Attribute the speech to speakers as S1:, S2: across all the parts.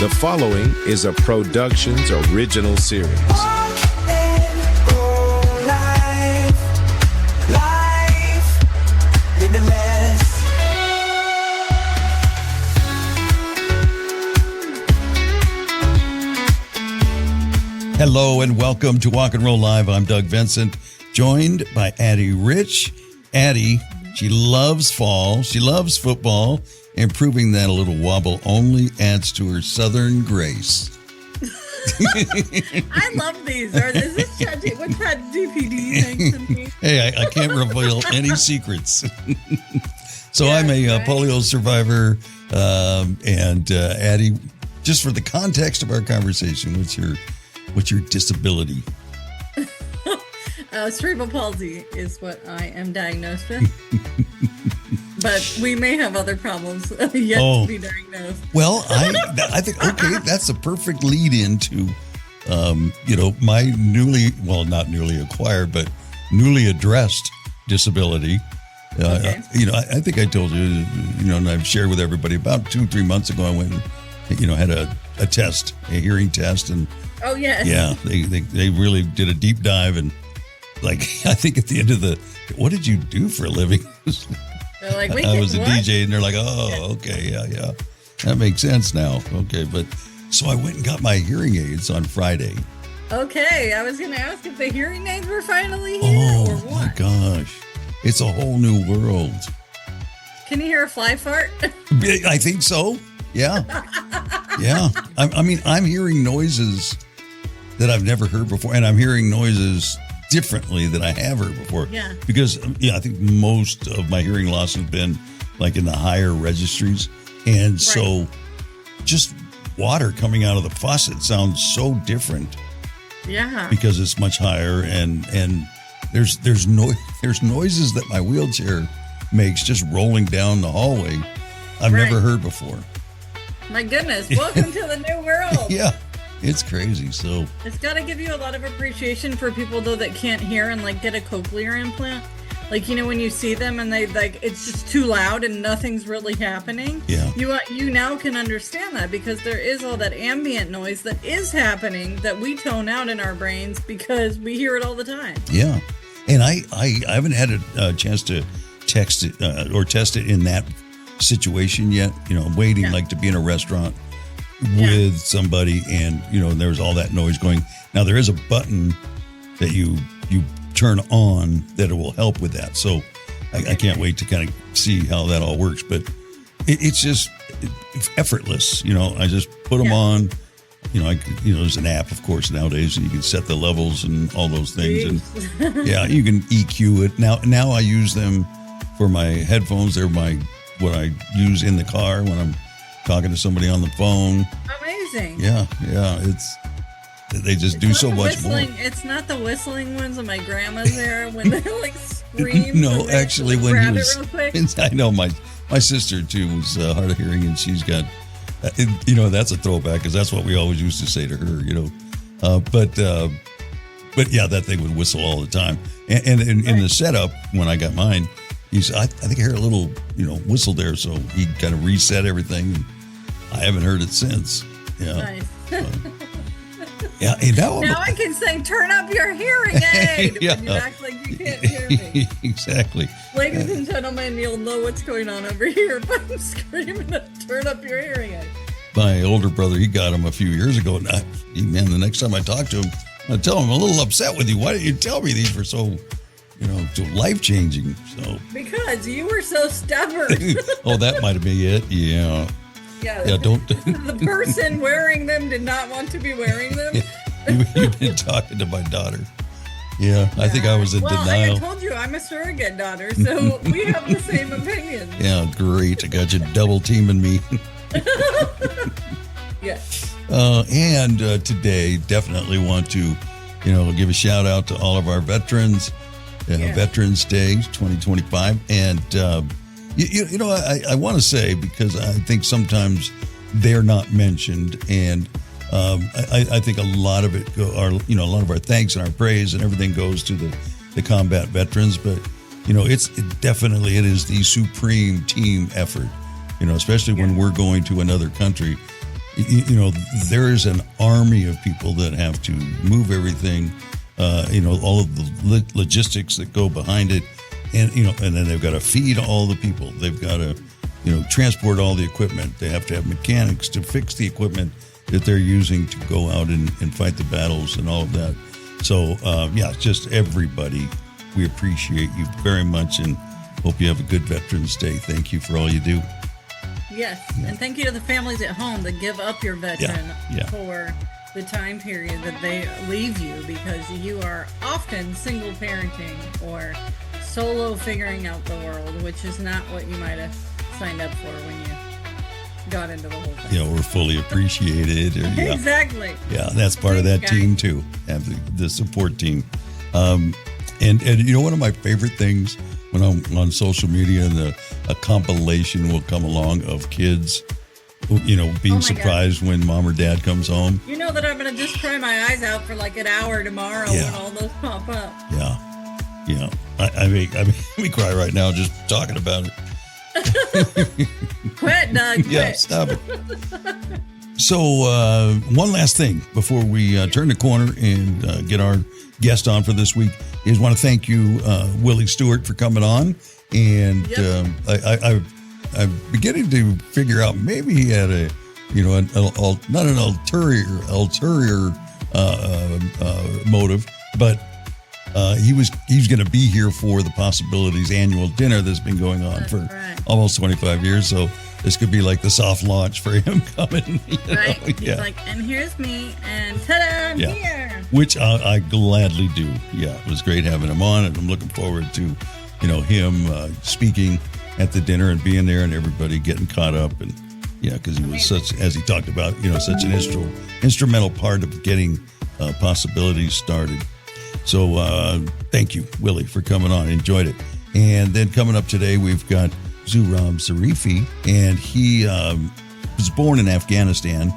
S1: The following is a Productions original series.
S2: Hello and welcome to Walk and Roll Live. I'm Doug Vincent, joined by Addie Rich. Addie, she loves fall, she loves football, and proving that a little wobble only adds to her southern grace.
S3: I love these. Is this what's that DPD thing to me?
S2: Hey, I can't reveal any secrets. So
S3: Yeah,
S2: I'm a
S3: right.
S2: polio survivor, and Addie, just for the context of our conversation, what's your disability?
S3: Cerebral palsy is what I am diagnosed with. But we may have other problems yet to be diagnosed.
S2: Well, I think, okay, that's a perfect lead into, my not newly acquired, but newly addressed disability.
S3: Okay.
S2: I think I told you, and I've shared with everybody about 2-3 months ago, I went and, had a test, a hearing test. And
S3: Oh, yes.
S2: yeah, they really did a deep dive. And like, I think at the end of what did you do for a living?
S3: They're like,
S2: I was a
S3: what?
S2: DJ, and they're like, oh, okay, yeah. That makes sense now. Okay, but so I went and got my hearing aids on Friday.
S3: Okay, I was going to ask if the hearing aids were finally here or
S2: Oh,
S3: what.
S2: my gosh. It's a whole new world.
S3: Can you hear a fly fart?
S2: I think so. Yeah. Yeah. I'm hearing noises that I've never heard before, and I'm hearing noises differently than I have heard before.
S3: Yeah.
S2: Because, I think most of my hearing loss has been like in the higher registries. And so just water coming out of the faucet sounds so different
S3: Yeah.
S2: because it's much higher, and there's noises that my wheelchair makes just rolling down the hallway I've never heard before.
S3: My goodness. Welcome to the new world.
S2: Yeah. It's crazy. So
S3: It's got to give you a lot of appreciation for people, though, that can't hear and, get a cochlear implant. When you see them and they, it's just too loud and nothing's really happening.
S2: Yeah.
S3: You now can understand that because there is all that ambient noise that is happening that we tone out in our brains because we hear it all the time.
S2: yeah. And I haven't had a chance to text it or test it in that situation yet. I'm waiting to be in a restaurant with somebody, and there's all that noise going. Now there is a button that you turn on that it will help with that. So I can't wait to kind of see how that all works. But it's effortless. I just put them on. There's an app, of course, nowadays, and you can set the levels and all those things. And yeah, you can EQ it. Now I use them for my headphones. They're what I use in the car when I'm talking to somebody on the phone.
S3: Amazing.
S2: Yeah. They just do so much more.
S3: It's not the whistling ones of my grandma's era when they scream.
S2: No, actually, when
S3: grab
S2: he
S3: it real quick.
S2: was, I know my sister too was hard of hearing, and she's got, that's a throwback because that's what we always used to say to her, but yeah, that thing would whistle all the time. And in the setup when I got mine, he said, I think I hear a little, whistle there, so he kind of reset everything. I haven't heard it since. Yeah.
S3: Nice.
S2: Yeah. And now
S3: I can say, turn up your hearing aid.
S2: Yeah.
S3: When you act like you can't hear me.
S2: Exactly.
S3: Ladies and gentlemen, you'll know what's going on over here, but I'm screaming to turn up your hearing aid.
S2: My older brother, he got him a few years ago. And the next time I talk to him, I tell him, I'm a little upset with you. Why didn't you tell me these were so life-changing? So
S3: Because you were so stubborn.
S2: oh, that might have been it. Yeah.
S3: Yeah.
S2: Don't.
S3: The person wearing them did not want to be wearing them.
S2: You've been talking to my daughter. Yeah, I think I was in denial.
S3: I told you I'm a surrogate daughter, so we have the same opinion.
S2: Yeah, great. I got you double teaming me.
S3: Yes.
S2: And today, definitely want to, give a shout out to all of our veterans. Veterans Day 2025, and I want to say, because I think sometimes they're not mentioned, and I think a lot of it a lot of our thanks and our praise and everything goes to the combat veterans, but it is the supreme team effort, especially when we're going to another country. there's an army of people that have to move everything, all of the logistics that go behind it. And, and then they've got to feed all the people. They've got to, transport all the equipment. They have to have mechanics to fix the equipment that they're using to go out and fight the battles and all of that. So, just everybody, we appreciate you very much and hope you have a good Veterans Day. Thank you for all you do.
S3: Yes, and thank you to the families at home that give up your veteran for the time period that they leave you, because you are often single parenting or solo figuring out the world, which is not what you might have signed up for when you got into the whole thing.
S2: We're fully appreciated.
S3: Exactly.
S2: Yeah, that's part of that team too. Have the support team. And one of my favorite things when I'm on social media and a compilation will come along of kids, being surprised when mom or dad comes home.
S3: You know that I'm going to just cry my eyes out for like an hour tomorrow when all those pop up.
S2: Yeah. I mean, cry right now just talking about it.
S3: Quit, Doug.
S2: Yeah, stop it. So, one last thing before we turn the corner and get our guest on for this week is want to thank you, Willie Stewart, for coming on. And I'm beginning to figure out maybe he had not an ulterior motive, but he was going to be here for the Possibilities annual dinner that's been going on for almost 25 years. So this could be like the soft launch for him coming.
S3: He's like, and here's me, and ta-da, I'm here.
S2: Which I gladly do. Yeah, it was great having him on, and I'm looking forward to, him speaking at the dinner and being there and everybody getting caught up. And because he was such, as he talked about, such an instrumental part of getting Possibilities started. So thank you, Willie, for coming on. Enjoyed it. And then coming up today, we've got Suhrab Zarifi, and he was born in Afghanistan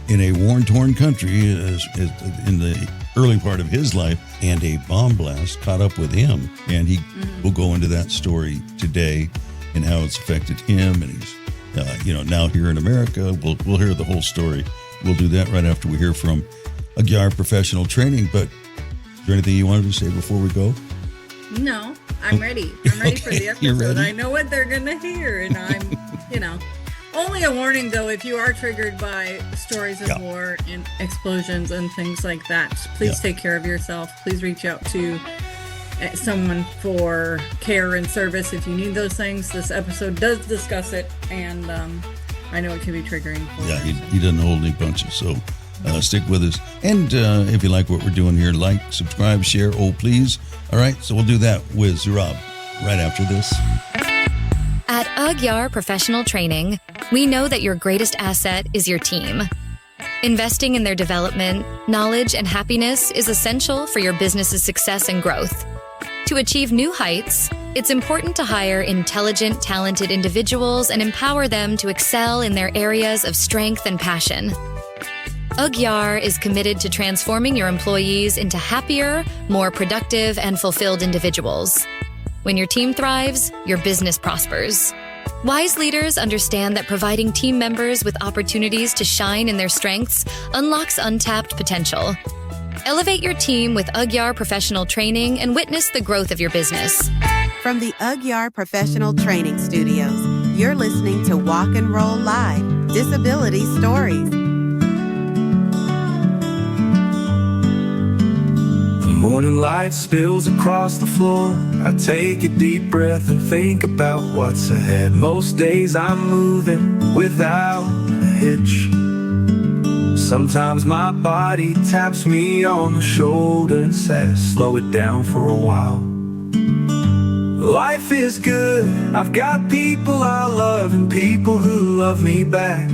S2: in a war-torn country in the early part of his life, and a bomb blast caught up with him. And he will go into that story today and how it's affected him. And he's, now here in America. We'll hear the whole story. We'll do that right after we hear from Agyar Professional Training. But is there anything you wanted to say before we go?
S3: No, I'm ready. I'm ready for the episode. I know what they're going to hear, and I'm, only a warning, though, if you are triggered by stories of war and explosions and things like that, please take care of yourself. Please reach out to someone for care and service if you need those things. This episode does discuss it, and I know it can be triggering.
S2: He doesn't hold any punches, so stick with us. And if you like what we're doing here, like, subscribe, share, please. All right, so we'll do that with Suhrab right after this.
S4: At Agyar Professional Training, we know that your greatest asset is your team. Investing in their development, knowledge, and happiness is essential for your business's success and growth. To achieve new heights, it's important to hire intelligent, talented individuals and empower them to excel in their areas of strength and passion. Agyar is committed to transforming your employees into happier, more productive, and fulfilled individuals. When your team thrives, your business prospers. Wise leaders understand that providing team members with opportunities to shine in their strengths unlocks untapped potential. Elevate your team with Agyar Professional Training and witness the growth of your business.
S5: From the Agyar Professional Training Studios, you're listening to Walk and Roll Live, Disability Stories.
S6: Morning light spills across the floor. I take a deep breath and think about what's ahead. Most days I'm moving without a hitch. Sometimes my body taps me on the shoulder and says, slow it down for a while. Life is good. I've got people I love and people who love me back.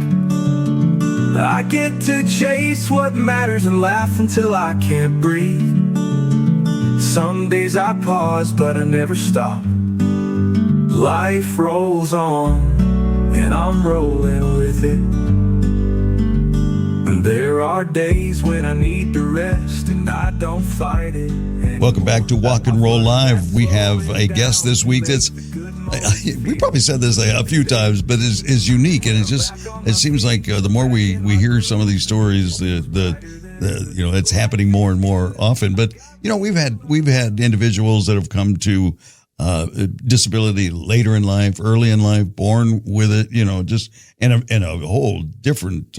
S6: I get to chase what matters and laugh until I can't breathe. Some days I pause, but I never stop. Life rolls on, and I'm rolling with it. And there are days when I need to rest, and I don't fight it.
S2: Welcome back to Walk and Roll Live. We have a guest this week that's We probably said this a few times, but is unique, and it seems like the more we hear some of these stories, the it's happening more and more often. But we've had individuals that have come to disability later in life, early in life, born with it, just in a whole different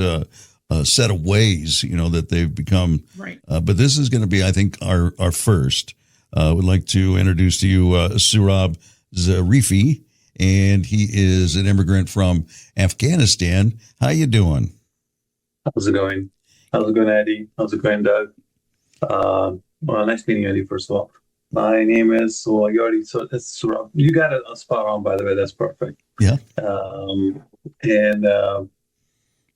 S2: set of ways, that they've become.
S3: Right.
S2: But this is going to be, I think, our first. Would like to introduce to you Suhrab Zarifi, and he is an immigrant from Afghanistan. How you doing?
S7: How's it going? How's it going, Addie? How's it going, Doug? Well, nice meeting you, Addie, first of all. My name is, so it's Suhrab. You got it spot on, by the way. That's perfect.
S2: Yeah.
S7: So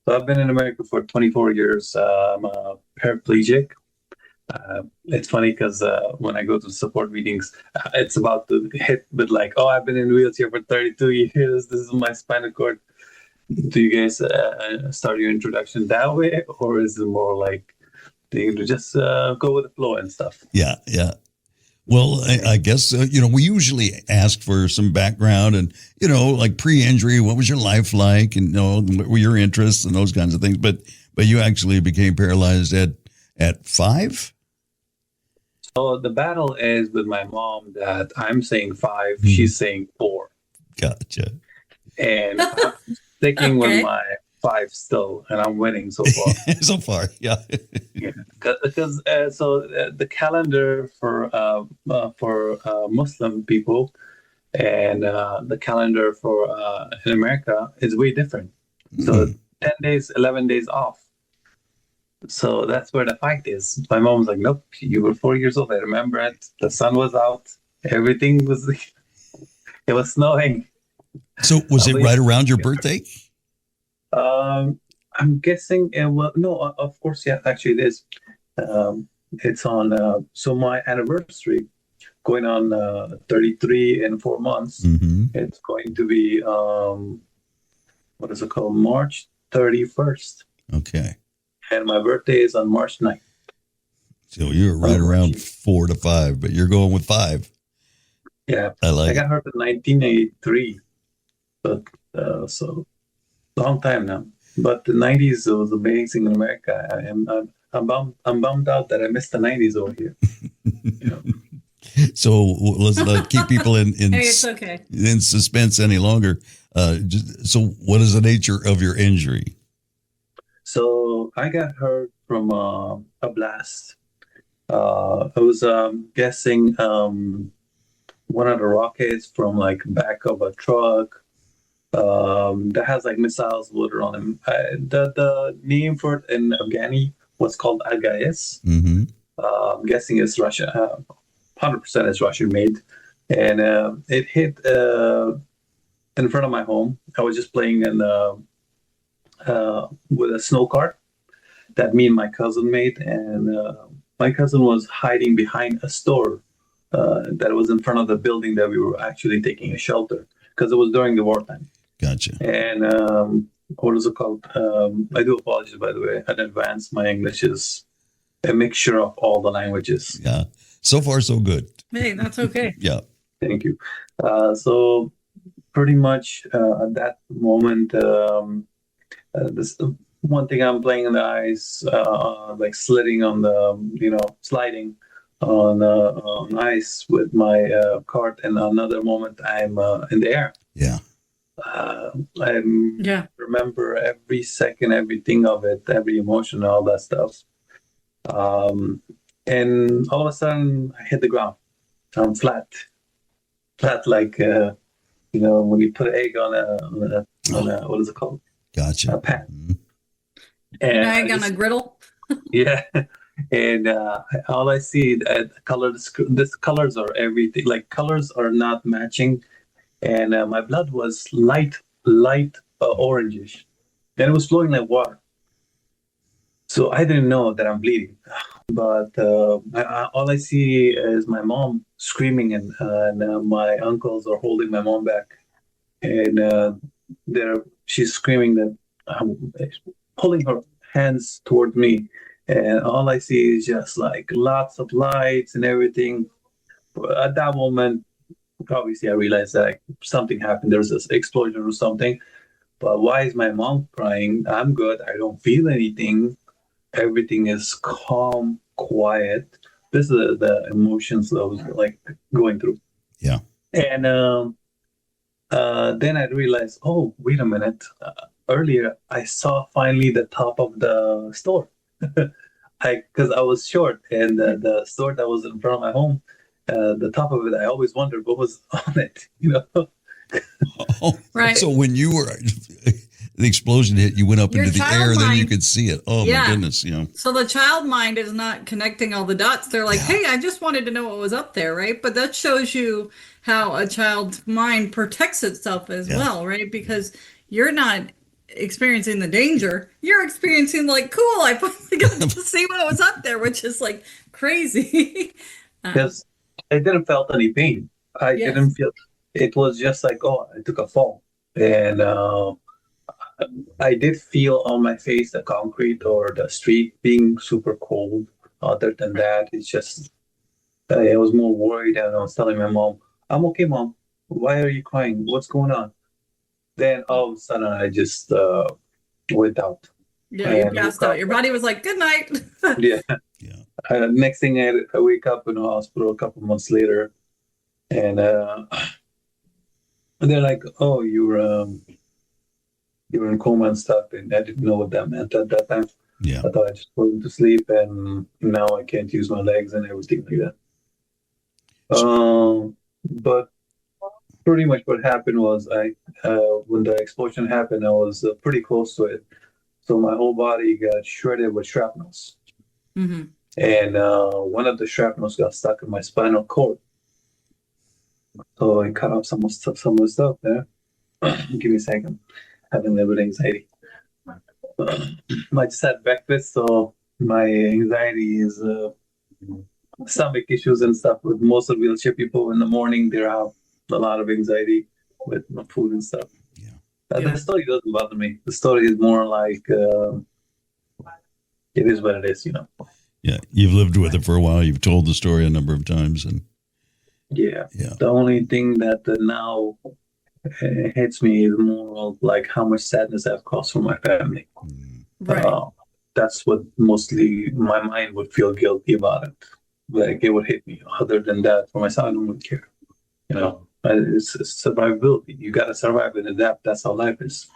S7: I've been in America for 24 years. I'm a paraplegic. It's funny because when I go to support meetings, it's about to hit with like, oh, I've been in a wheelchair for 32 years. This is my spinal cord. Do you guys start your introduction that way, or is it more like you just go with the flow and stuff?
S2: Yeah. Well, I guess, we usually ask for some background and, like pre-injury, what was your life like? And, what were your interests and those kinds of things. But you actually became paralyzed at 5?
S7: So the battle is with my mom that I'm saying 5, she's saying 4.
S2: Gotcha.
S7: And I'm sticking with my 5 still, and I'm winning so far.
S2: So far, yeah.
S7: Because the calendar for Muslim people and the calendar for in America is way different. So 10 days, 11 days off. So that's where the fight is. My mom's like, nope, you were 4 years old. I remember it. The sun was out. Everything was, it was snowing.
S2: So was it right around your birthday?
S7: I'm guessing, no, of course, yeah, actually it is. It's on, so my anniversary, going on 33 in 4 months.
S2: Mm-hmm.
S7: It's going to be, what is it called? March 31st.
S2: Okay.
S7: And my birthday is on March 9th.
S2: So you're right around 4 to 5, but you're going with 5.
S7: Yeah.
S2: I
S7: got hurt in 1983. But, so long time now. But the 90s was amazing in America. I'm bummed out that I missed the 90s over here.
S2: So let's not keep people in
S3: Hey, it's okay.
S2: in suspense any longer. So what is the nature of your injury?
S7: So I got hurt from a blast. I was guessing one of the rockets from like back of a truck that has like missiles loaded on them. The name for it in Afghani was called Addie.
S2: Mm-hmm.
S7: I'm guessing it's Russian. 100% is Russian made, and it hit in front of my home. I was just playing in with a snow cart that me and my cousin made, and my cousin was hiding behind a store that was in front of the building that we were actually taking a shelter because it was during the wartime.
S2: Gotcha.
S7: And what is it called? I do apologize, by the way, in advance. My English is a mixture of all the languages.
S2: Yeah. So far, so good.
S3: Hey, that's okay.
S2: Yeah.
S7: Thank you. So pretty much at that moment, this one thing I'm playing in the ice, like sliding on the, sliding on ice with my cart, and another moment I'm in the air.
S2: Yeah.
S7: I remember every second, everything of it, every emotion, all that stuff. And all of a sudden, I hit the ground. I'm flat like when you put an egg on a what is it called?
S2: Gotcha.
S7: A pan.
S2: Mm-hmm.
S7: And
S3: Egg on a griddle.
S7: Yeah. And all I see, the colors are everything. Like colors are not matching, and my blood was light orangish, and it was flowing like water. So I didn't know that I'm bleeding, but all I see is my mom screaming, and my uncles are holding my mom back, and she's screaming that I'm pulling her hands toward me. And all I see is just like lots of lights and everything. At that moment, obviously I realized that something happened. There was this explosion or something. But why is my mom crying? I'm good. I don't feel anything. Everything is calm, quiet. This is the emotions I was like going through.
S2: Yeah.
S7: And then I realized, oh, wait a minute. Earlier, I saw finally the top of the store. Because I was short, and the store that was in front of my home, the top of it, I always wondered what was on it.
S2: Oh,
S3: Right.
S2: So when you were the explosion hit, you went up
S3: Your
S2: into the
S3: child
S2: air, then you
S3: mind-
S2: could see it. Oh
S3: Yeah.
S2: my goodness,
S3: So the child mind is not connecting all the dots. They're like,
S2: Yeah.
S3: hey, I just wanted to know what was up there, right? But that shows you how a child's mind protects itself as
S2: Yeah.
S3: well, right? Because you're not experiencing the danger. You're experiencing like, cool, I finally got to see what was up there, which is like crazy.
S7: Because I didn't felt any pain. I
S3: Yes.
S7: didn't feel. It was just like, oh, I took a fall, and I did feel on my face the concrete or the street being super cold. Other than that, it's just I was more worried, and I was telling my mom, "I'm okay, mom. Why are you crying? What's going on?" Then all of a sudden, I just went out.
S3: Yeah, you
S7: And
S3: passed
S7: woke
S3: out.
S7: up.
S3: Your body was like, good night.
S7: Yeah.
S2: Yeah.
S7: Next thing I wake up in the hospital a couple months later, and they're like, "Oh, you were in coma and stuff," and I didn't know what that meant at that time.
S2: Yeah.
S7: I thought I just went to sleep, and now I can't use my legs and everything like that. But pretty much what happened was when the explosion happened, I was pretty close to it, so my whole body got shredded with shrapnels.
S3: Hmm.
S7: And one of the shrapnels got stuck in my spinal cord. So I cut off some of the stuff there. Give me a second. Having a little bit of anxiety. I just had breakfast, so my anxiety is stomach issues and stuff. With most of wheelchair people in the morning, they have a lot of anxiety with food and stuff.
S2: Yeah.
S7: The story doesn't bother me. The story is more like it is what it is,
S2: Yeah. You've lived with it for a while. You've told the story a number of times, and
S7: Yeah.
S2: yeah.
S7: The only thing that now hits me is more of like how much sadness I've caused for my family.
S3: Right.
S7: That's what mostly my mind would feel guilty about it. Like it would hit me. Other than that, for myself, I don't really care. It's survivability. You got to survive and adapt. That's how life is.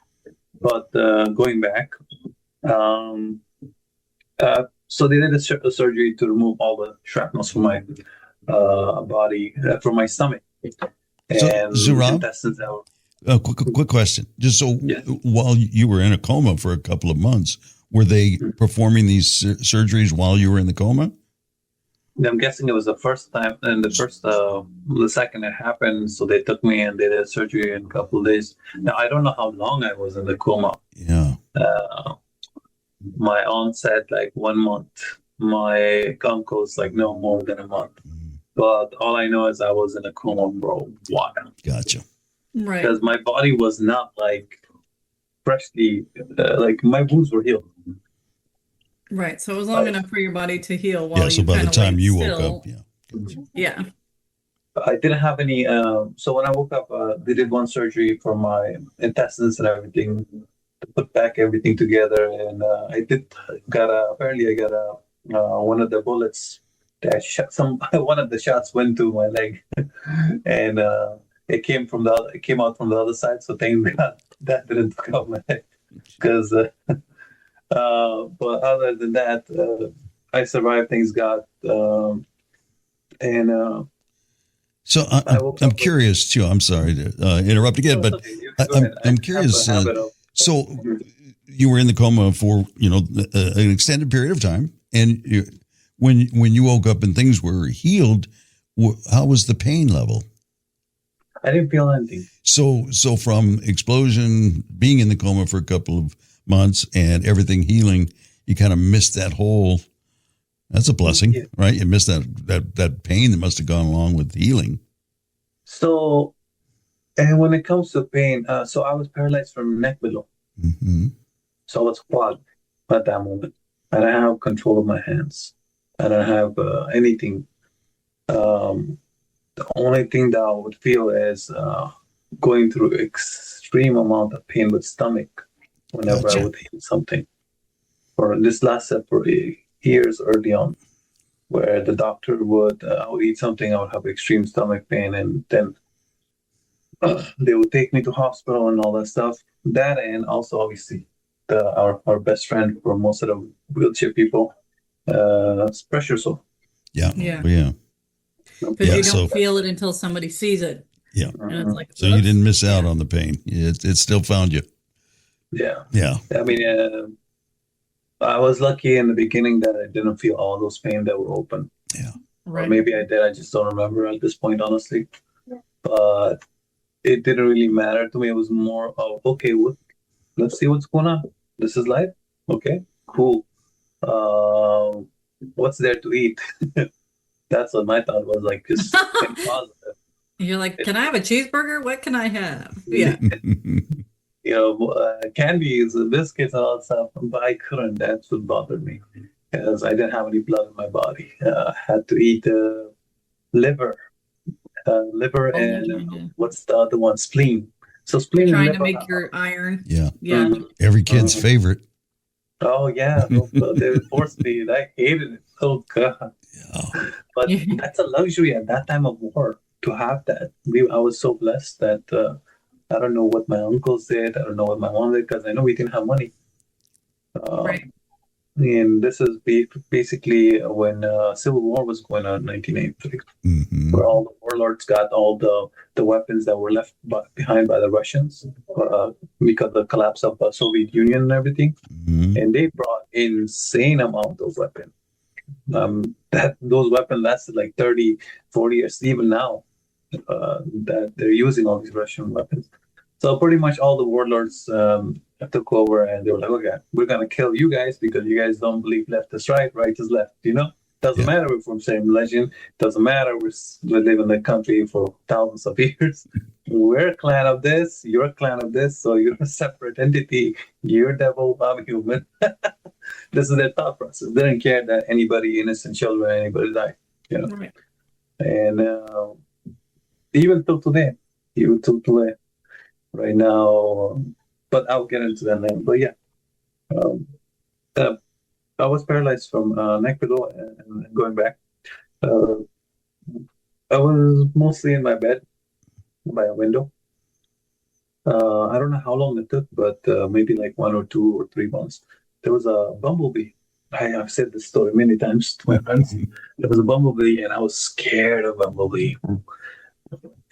S7: But going back, so they did a surgery to remove all the shrapnels from my body, from my stomach. And
S2: Suhrab?
S7: intestines out.
S2: Quick question. Just so
S7: Yes.
S2: while you were in a coma for a couple of months, were they performing these surgeries while you were in the coma?
S7: I'm guessing it was the first time, and the second it happened, so they took me and they did surgery in a couple of days. Now, I don't know how long I was in the coma.
S2: Yeah.
S7: My aunt said like 1 month. My uncle's like no more than a month. But all I know is I was in a coma for a while.
S2: Gotcha.
S3: Right.
S7: Because my body was not like freshly, like my wounds were healed.
S3: Right. So it was long enough for your body to heal while
S2: Yeah. So
S3: you
S2: by the
S3: kinda
S2: time
S3: laid
S2: you woke
S3: still.
S2: up, yeah.
S3: Yeah.
S7: I didn't have any. So when I woke up, they did one surgery for my intestines and everything to put back everything together. And apparently I got one of the bullets that shot one of the shots went to my leg, and it came out from the other side. So thank God that didn't cut my leg, because. But other than that, I survived. Thanks God.
S2: So I'm curious too. I'm sorry to interrupt again, but I'm curious. So you were in the coma for an extended period of time, and when you woke up and things were healed, how was the pain level?
S7: I didn't feel anything.
S2: So from explosion, being in the coma for a couple of months, and everything healing, you kind of missed that whole. That's a blessing, right? You missed that pain that must have gone along with healing.
S7: So, and when it comes to pain, so I was paralyzed from neck below.
S2: Mm-hmm.
S7: So I was quad at that moment. I don't have control of my hands. I don't have anything. The only thing that I would feel is going through extreme amount of pain with stomach whenever I
S2: Gotcha.
S7: would eat something. For this lasted for years early on, where the doctor would, I would eat something, I would have extreme stomach pain, and then they would take me to hospital and all that stuff. That, and also obviously our best friend for most of the wheelchair people, pressure sore.
S2: Yeah.
S3: Yeah.
S2: Yeah.
S3: Because
S2: Yeah,
S3: you don't
S2: so-
S3: feel it until somebody sees it.
S2: Yeah.
S3: And it's like,
S2: So you
S3: whoops.
S2: didn't miss out on the pain. It still found you.
S7: Yeah.
S2: Yeah.
S7: I mean, I was lucky in the beginning that I didn't feel all those pain that were open.
S2: Yeah.
S7: Or
S3: Right.
S7: maybe I did. I just don't remember at this point, honestly. But it didn't really matter to me. It was more of, okay, let's see what's going on. This is life. Okay, cool. What's there to eat? That's what my thought was, like, just think positive.
S3: You're like, can I have a cheeseburger? What can I have? Yeah.
S7: You know, candies, biscuits, and all that stuff. But I couldn't. That's what bothered me, because I didn't have any blood in my body. I had to eat liver, and
S3: yeah.
S7: what's the other one? Spleen. So spleen and
S3: Trying to
S7: liver.
S3: make your iron.
S2: Yeah.
S3: Yeah.
S2: Every kid's favorite.
S7: Oh yeah, no, they forced me. And I hated it. Oh god.
S2: Yeah.
S7: But
S3: Yeah.
S7: that's a luxury at that time of war to have that. I was so blessed that I don't know what my uncles did. I don't know what my mom did, because I know we didn't have money.
S3: Right.
S7: And this is basically when Civil War was going on in 1983,
S2: Mm-hmm.
S7: where all the warlords got all the weapons that were left behind by the Russians because of the collapse of the Soviet Union and everything.
S2: Mm-hmm.
S7: And they brought insane amount of weapons. Those weapons lasted like 30, 40 years, even now, that they're using all these Russian weapons. So pretty much all the warlords took over, and they were like, okay, we're going to kill you guys because you guys don't believe left is right is left, you know? Doesn't matter if we're from the same religion. Doesn't matter. We live in the country for thousands of years. We're a clan of this. You're a clan of this. So you're a separate entity. You're devil. I'm human. This is their thought process. They didn't care that anybody, innocent children, anybody died. You know.
S3: Right.
S7: And even till today, right now. But I'll get into that later. But yeah. I was paralyzed from neck below and going back. I was mostly in my bed by a window. I don't know how long it took, but maybe like 1 or 2 or 3 months. There was a bumblebee. I've said this story many times to my friends. There was a bumblebee, and I was scared of bumblebee.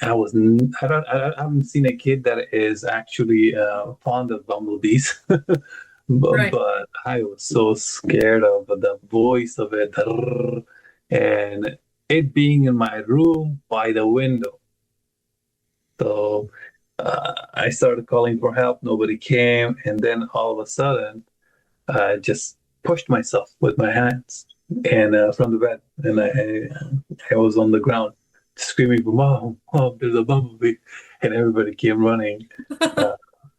S7: I haven't seen a kid that is actually fond of bumblebees.
S3: Right.
S7: But I was so scared of the voice of it, and it being in my room by the window. So I started calling for help. Nobody came, and then all of a sudden, I just pushed myself with my hands and from the bed, and I was on the ground screaming for mom, there's a bumblebee, and everybody came running.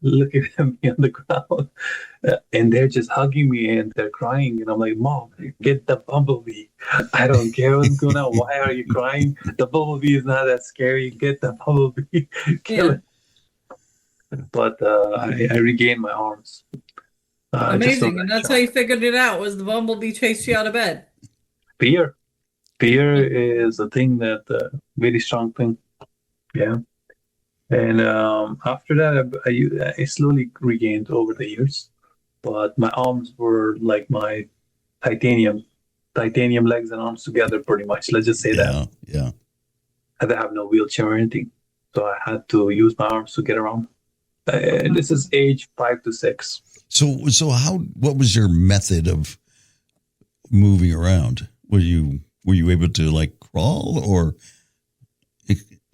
S7: Looking at me on the ground, and they're just hugging me and they're crying, and I'm like, Mom, get the bumblebee. I don't care what's going on. Why are you crying? The bumblebee is not that scary. Get the bumblebee. Kill it. But I regained my arms.
S3: Amazing. And that's how you figured it out, was the bumblebee chased you out of bed.
S7: Fear is a thing that very strong thing. Yeah. And after that, I slowly regained over the years, but my arms were like my titanium legs and arms together, pretty much. Let's just say that.
S2: Yeah.
S7: I didn't have no wheelchair or anything, so I had to use my arms to get around. This is age 5 to 6.
S2: So what was your method of moving around? Were you able to like crawl, or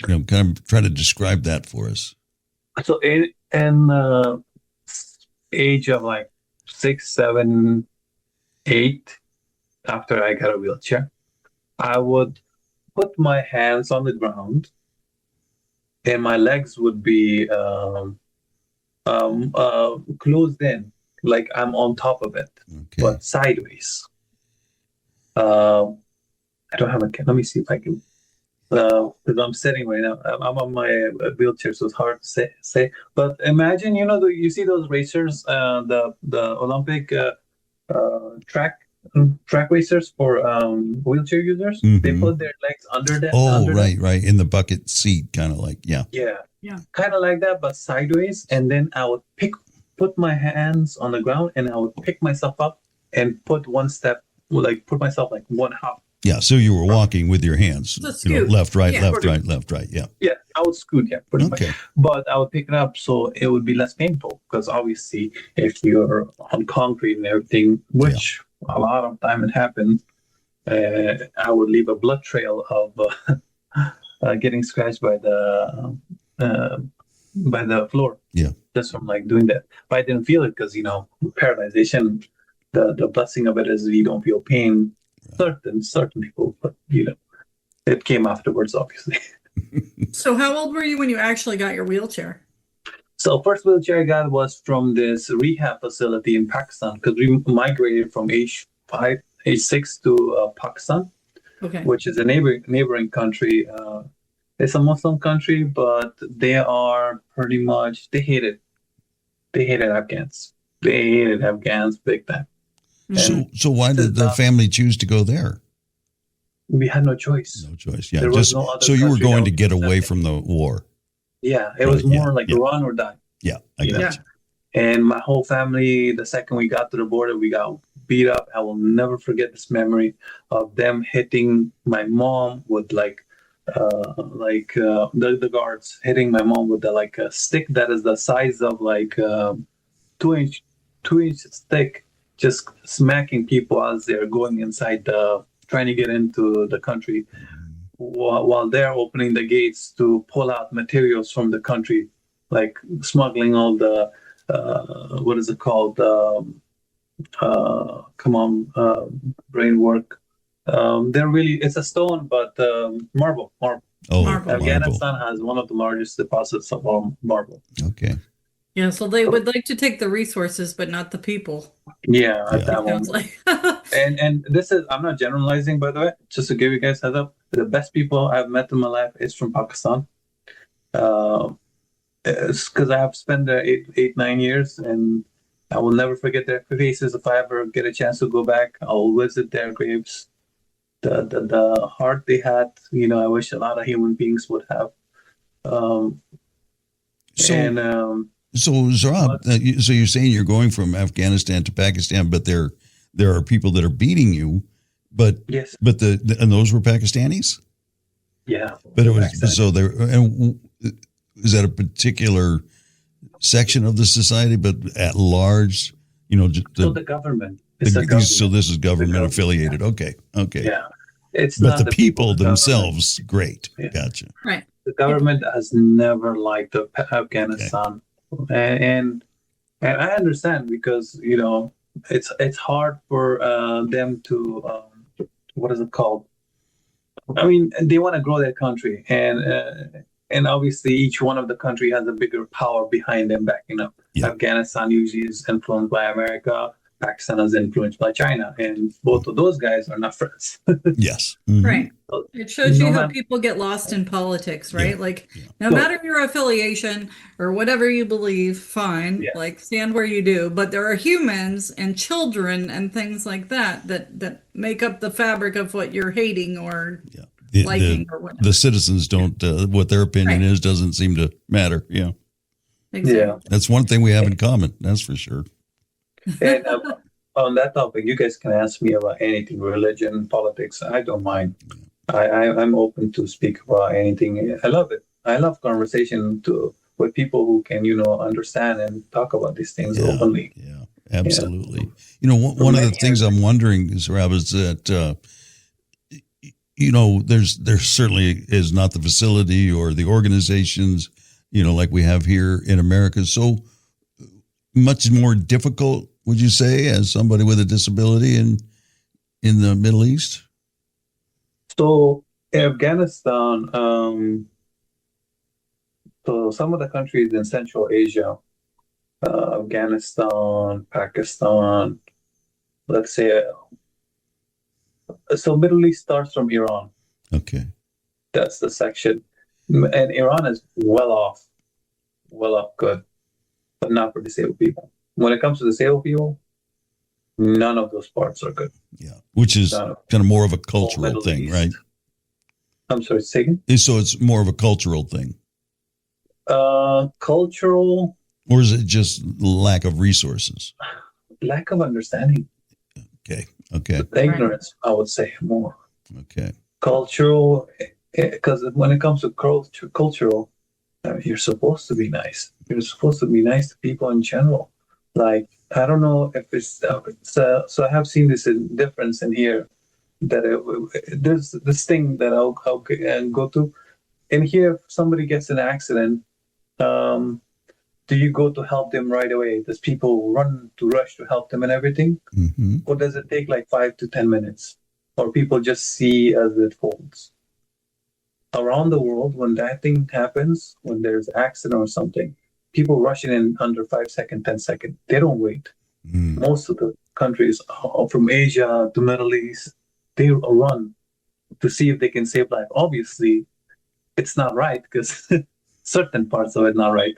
S2: kind of try to describe that for us?
S7: So in age of like 6, 7, 8, after I got a wheelchair, I would put my hands on the ground, and my legs would be closed in, like I'm on top of it,
S2: Okay.
S7: but sideways. I don't have a. Let me see if I can. because I'm sitting right now. I'm on my wheelchair, so it's hard to say. But imagine, you see those racers, the Olympic track racers for wheelchair users. They put their legs under that.
S2: Oh, right, in the bucket seat, kind of like, yeah,
S7: kind of like that, but sideways. And then I would put my hands on the ground, and I would pick myself up and put one step, like put myself like one hop.
S2: Yeah, so you were walking with your hands, left, right, left, right, left, right. Yeah.
S7: Yeah, I would scoot, pretty much. But I would pick it up so it would be less painful, because obviously if you're on concrete and everything, which a lot of time it happened, I would leave a blood trail of getting scratched by the floor. Yeah, just from like doing that. But I didn't feel it because paralyzation. The blessing of it is you don't feel pain. Certain people, but it came afterwards, obviously.
S3: So how old were you when you actually got your wheelchair?
S7: So first wheelchair I got was from this rehab facility in Pakistan, because we migrated from age 6 to Pakistan, which is a neighboring country. It's a Muslim country, but they are pretty much, they hated Afghans. They hated Afghans big time.
S2: So why did the family choose to go there?
S7: We had no choice.
S2: No choice. Yeah. So you were going to get away from the war.
S7: Yeah. It was more like run or die.
S2: Yeah. I got you.
S7: And my whole family, the second we got to the border, we got beat up. I will never forget this memory of them hitting my mom with the guards hitting my mom with a stick that is the size of 2-inch stick, just smacking people as they're going inside trying to get into the country, while they're opening the gates to pull out materials from the country, like smuggling all the what is it called? Brain work. They're really, it's a stone, but marble. Afghanistan has one of the largest deposits of marble.
S2: Okay.
S3: Yeah, so they would like to take the resources, but not the people.
S7: Yeah, that one. Like. and this is, I'm not generalizing, by the way, just to give you guys a heads up. The best people I've met in my life is from Pakistan. It's because I have spent there 8-9 years, and I will never forget their faces. If I ever get a chance to go back, I'll visit their graves. The heart they had, I wish a lot of human beings would have.
S2: So Suhrab, so you're saying you're going from Afghanistan to Pakistan, but there are people that are beating you, but
S7: yes,
S2: but and those were Pakistanis.
S7: Yeah,
S2: but it was so there. And is that a particular section of the society, but at large,
S7: so the government.
S2: So this is government affiliated. Okay.
S7: Yeah, it's
S2: but the people themselves, great. Yeah. Gotcha.
S3: Right.
S7: The government has never liked Afghanistan. Okay. And I understand, because it's hard for them to what is it called? I mean, they want to grow their country, and obviously each one of the country has a bigger power behind them backing up. Yeah. Afghanistan usually is influenced by America. Pakistan is influenced by China, and both of those guys are not friends.
S2: Yes.
S3: Mm-hmm. Right. It shows you how people get lost in politics, right? Yeah. No matter your affiliation or whatever you believe, fine, stand where you do. But there are humans and children and things like that make up the fabric of what you're hating or liking or whatever.
S2: The citizens don't, what their opinion is doesn't seem to matter. Yeah.
S3: Exactly.
S2: Yeah. That's one thing we have in common. That's for sure.
S7: And on that topic, you guys can ask me about anything, religion, politics. I don't mind. I'm open to speak about anything. I love it. I love conversation with people who can, understand and talk about these things openly.
S2: Yeah, absolutely. One of the things I'm wondering, Suhrab, is that there certainly is not the facility or the organizations, like we have here in America. So much more difficult, would you say, as somebody with a disability in the Middle East?
S7: So Afghanistan, so some of the countries in Central Asia, Afghanistan, Pakistan, let's say, so Middle East starts from Iran.
S2: Okay.
S7: That's the section. And Iran is well off good, but not for disabled people. When it comes to disabled people, none of those parts are good.
S2: Yeah, which is kind of more of a cultural thing,
S7: East.
S2: right?
S7: I'm sorry, say again?
S2: So it's more of a cultural thing.
S7: Cultural.
S2: Or is it just lack of resources?
S7: Lack of understanding.
S2: Okay.
S7: Ignorance, I would say more.
S2: Okay.
S7: Cultural, because when it comes to cultural, you're supposed to be nice. You're supposed to be nice to people in general. Like, I don't know if it's so I have seen this difference in here, that there's this thing that I'll go to. In here, if somebody gets in an accident, do you go to help them right away? Does people rush to help them and everything?
S2: Mm-hmm.
S7: Or does it take like 5 to 10 minutes? Or people just see as it folds? Around the world, when that thing happens, when there's an accident or something, people rush in under 5 seconds, 10 seconds. They don't wait.
S2: Mm.
S7: Most of the countries from Asia to Middle East, they run to see if they can save life. Obviously, it's not right because certain parts of it not right.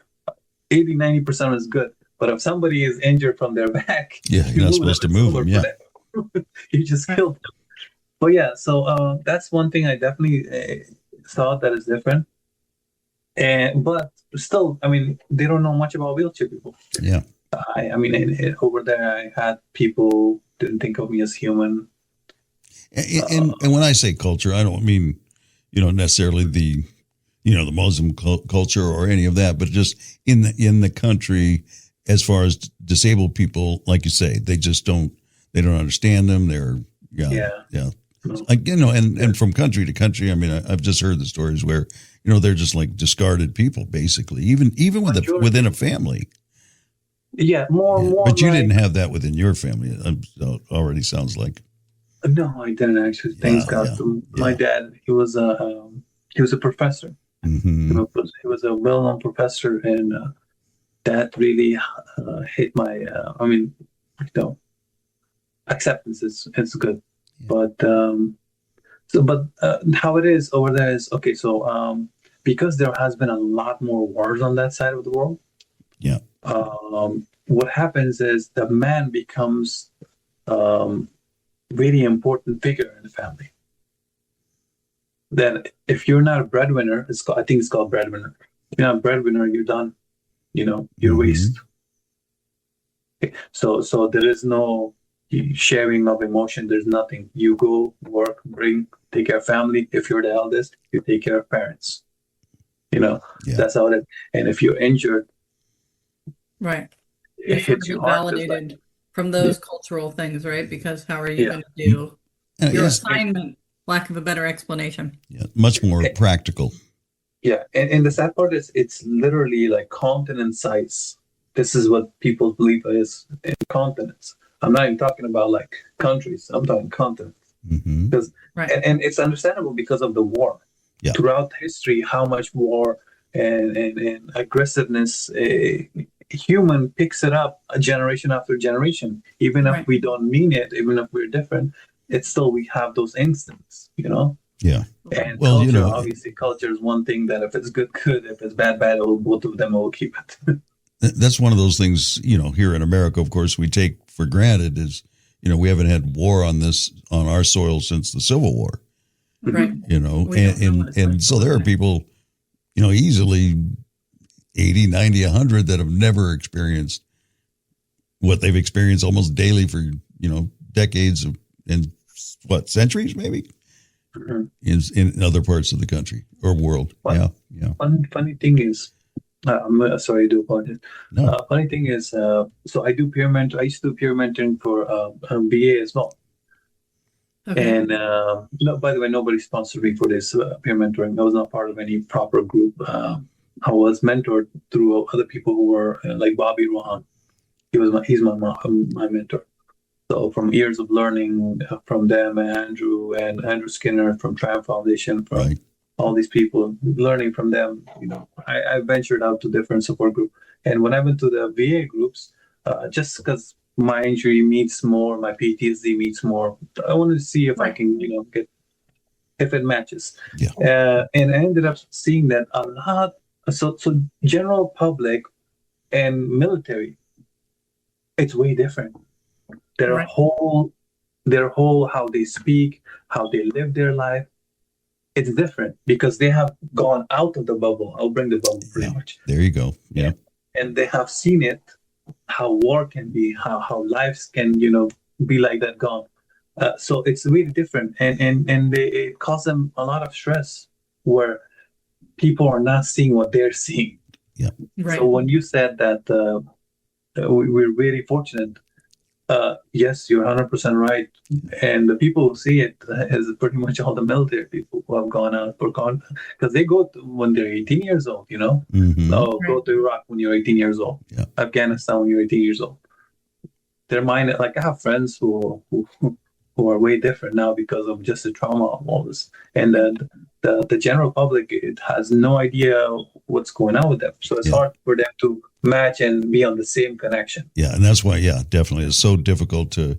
S7: 80-90% is good. But if somebody is injured from their back,
S2: you're not supposed to move them. Yeah,
S7: you just killed them. But yeah, so that's one thing I definitely saw that is different. But still, I mean, they don't know much about wheelchair people.
S2: Yeah.
S7: I mean, over there, I had people didn't think of me as human.
S2: And when I say culture, I don't mean, necessarily the Muslim culture or any of that, but just in the country, as far as disabled people, like you say, they don't understand them. They're like, and from country to country. I mean, I've just heard the stories where, they're just like discarded people, basically, even within a family.
S7: Yeah, more.
S2: But you didn't have that within your family. It already sounds like.
S7: No, I didn't actually. Things got to my dad. He was a professor.
S2: Mm-hmm.
S7: He was a well-known professor, and that really hit my. Acceptance is good, but how it is over there is okay. So because there has been a lot more wars on that side of the world.
S2: Yeah.
S7: What happens is the man becomes very important figure in the family. Then if you're not a breadwinner, I think it's called breadwinner. If you're not a breadwinner, you're done. You're waste. Okay. So there is no sharing of emotion. There's nothing. You go work, take care of family. If you're the eldest, you take care of parents. That's how it is. And if you're injured,
S3: right,
S7: it hits you hard.
S3: Validated from those cultural things, right? Because how are you going to do your assignment? Lack of a better explanation.
S2: Yeah, much more practical.
S7: Yeah, and the sad part is it's literally like continent size. This is what people believe is in continents. I'm not even talking about like countries. I'm talking continents.
S2: Mm-hmm.
S7: Because and it's understandable because of the war.
S2: Yeah.
S7: Throughout history, how much war and aggressiveness human picks it up generation after generation. Even if we don't mean it, even if we're different, it's still we have those instincts,
S2: Yeah.
S7: And culture, obviously, culture is one thing that if it's good, good. If it's bad, bad. Both of them will keep it.
S2: That's one of those things, here in America, of course, we take for granted is, we haven't had war on our soil since the Civil War.
S3: Right.
S2: And so there are people, easily 80, 90, 100 that have never experienced what they've experienced almost daily for, decades and centuries maybe in other parts of the country or world.
S7: Funny thing is, I'm sorry, I do apologize.
S2: No.
S7: Funny thing is, so I do peer mentor. I used to do peer mentoring for BA as well. Okay. And by the way, nobody sponsored me for this peer mentoring. I was not part of any proper group. I was mentored through other people who were like Bobby Rohan. He's my mentor. So from years of learning from them, Andrew Skinner from Triumph Foundation, from all these people, learning from them, I ventured out to different support groups. And when I went to the VA groups, just because my injury meets more, my PTSD meets more, I wanted to see if I can, get if it matches.
S2: Yeah.
S7: And I ended up seeing that a lot. So general public and military, it's way different. Their
S3: Right.
S7: whole how they speak, how they live their life, it's different because they have gone out of the bubble. I'll bring the bubble pretty much.
S2: There you go. Yeah.
S7: And they have seen it, how war can be, how lives can, be like that gone. So it's really different. And it caused them a lot of stress where people are not seeing what they're seeing.
S2: Yeah.
S3: Right.
S7: So when you said that we're really fortunate, yes, you're 100% right. And the people who see it is pretty much all the military people who have gone out because they go when they're 18 years old,
S2: Mm-hmm.
S7: Go to Iraq when you're 18 years old,
S2: Yeah.
S7: Afghanistan when you're 18 years old. Their mind, like I have friends who are way different now because of just the trauma of all this. And the general public, it has no idea what's going on with them. So it's hard for them to match and be on the same connection.
S2: Yeah, and that's why, definitely, it's so difficult to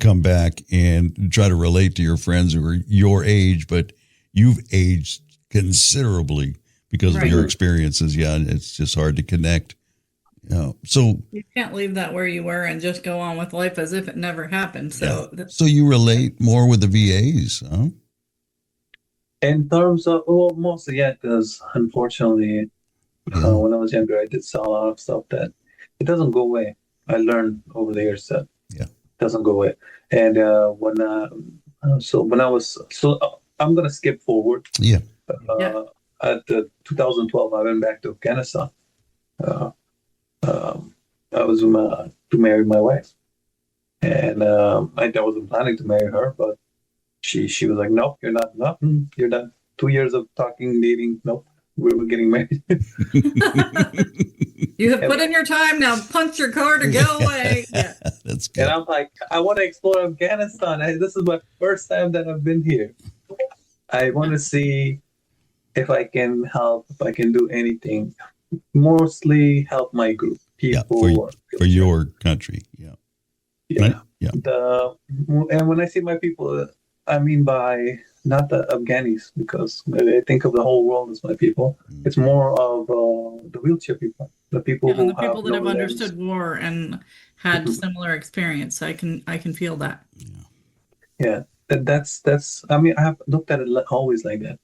S2: come back and try to relate to your friends who are your age, but you've aged considerably because of your experiences. Yeah, and it's just hard to connect. So
S3: You can't leave that where you were and just go on with life as if it never happened. So,
S2: so you relate more with the VAs, huh?
S7: In terms of, mostly, because unfortunately, when I was younger, I did saw a lot of stuff that it doesn't go away. I learned over the years that it doesn't go away. And when I was, I'm going to skip forward.
S2: Yeah.
S7: At 2012, I went back to Afghanistan. I was to marry my wife. And I wasn't planning to marry her, but she was like, nope, you're not. Nothing. You're done. 2 years of talking, dating. Nope, we were getting married.
S3: you have put in your time. Now punch your card or go away. Yeah.
S2: That's good.
S7: And I'm like, I want to explore Afghanistan. This is my first time that I've been here. I want to see if I can help, if I can do anything. Mostly help my group, people.
S2: For your country. Yeah. Right? Yeah.
S7: And when I say my people, I mean by not the Afghanis, because I think of the whole world as my people. It's more of the wheelchair people, the people who
S3: and the people that
S7: no
S3: have
S7: legs.
S3: understood war and had similar experience. I can feel that.
S7: Yeah, that's. I mean, I have looked at it always like that,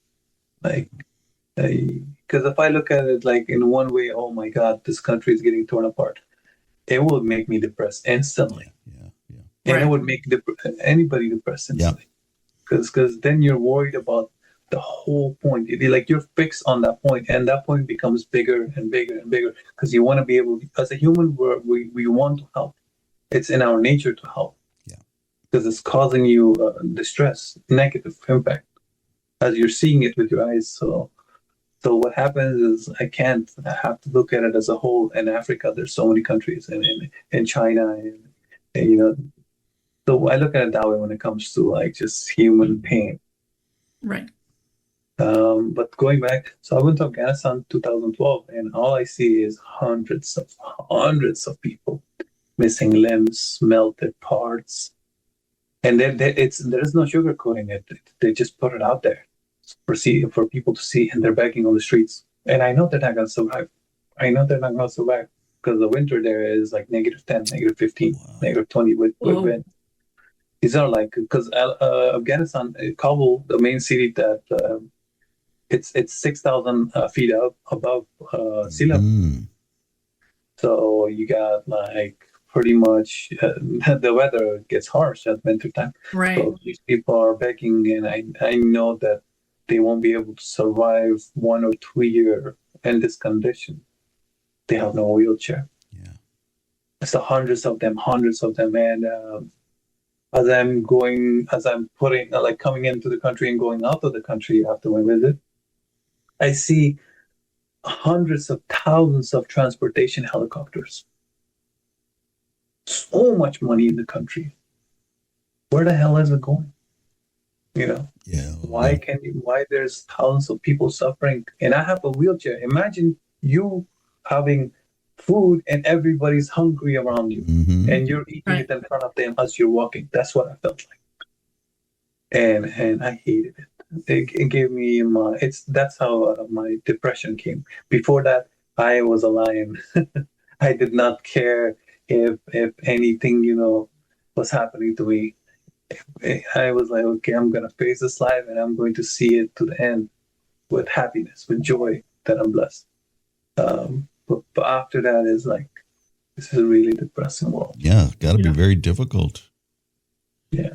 S7: because if I look at it like in one way, oh my God, this country is getting torn apart, it will make me depressed instantly. And it would make anybody depressed instantly. Because then you're worried about the whole point. You're fixed on that point, and that point becomes bigger and bigger and bigger because you want to be able, as a human, we want to help. It's in our nature to help. Because it's causing you distress, negative impact, as you're seeing it with your eyes. So what happens is I have to look at it as a whole. In Africa, there's so many countries, and in China, and so I look at it that way when it comes to just human pain.
S3: Right.
S7: But going back, so I went to Afghanistan 2012, and all I see is hundreds of people, missing limbs, melted parts, and there is no sugarcoating it. They just put it out there for people to see, and they're begging on the streets. And I know they're not going to survive. Because the winter there is like -10, -15, -20 with wind. These are because Afghanistan, Kabul, the main city, that it's 6,000 feet up above sea level. So you got pretty much the weather gets harsh at winter time.
S3: Right.
S7: So these people are begging, and I know that they won't be able to survive 1 or 2 years in this condition. They have no wheelchair.
S2: Yeah.
S7: So hundreds of them, and as I'm coming into the country and going out of the country after my visit, I see hundreds of thousands of transportation helicopters. So much money in the country. Where the hell is it going? Why there's thousands of people suffering, and I have a wheelchair. Imagine you having food and everybody's hungry around you, and you're eating it in front of them as you're walking. That's what I felt like, and I hated it. it gave me that's how my depression came. Before that, I was a lion. I did not care if anything, was happening to me. I was like, okay, I'm gonna face this life and I'm going to see it to the end with happiness, with joy that I'm blessed. But after that is like, this is a really depressing world.
S2: Yeah, got to be very difficult.
S7: Yeah.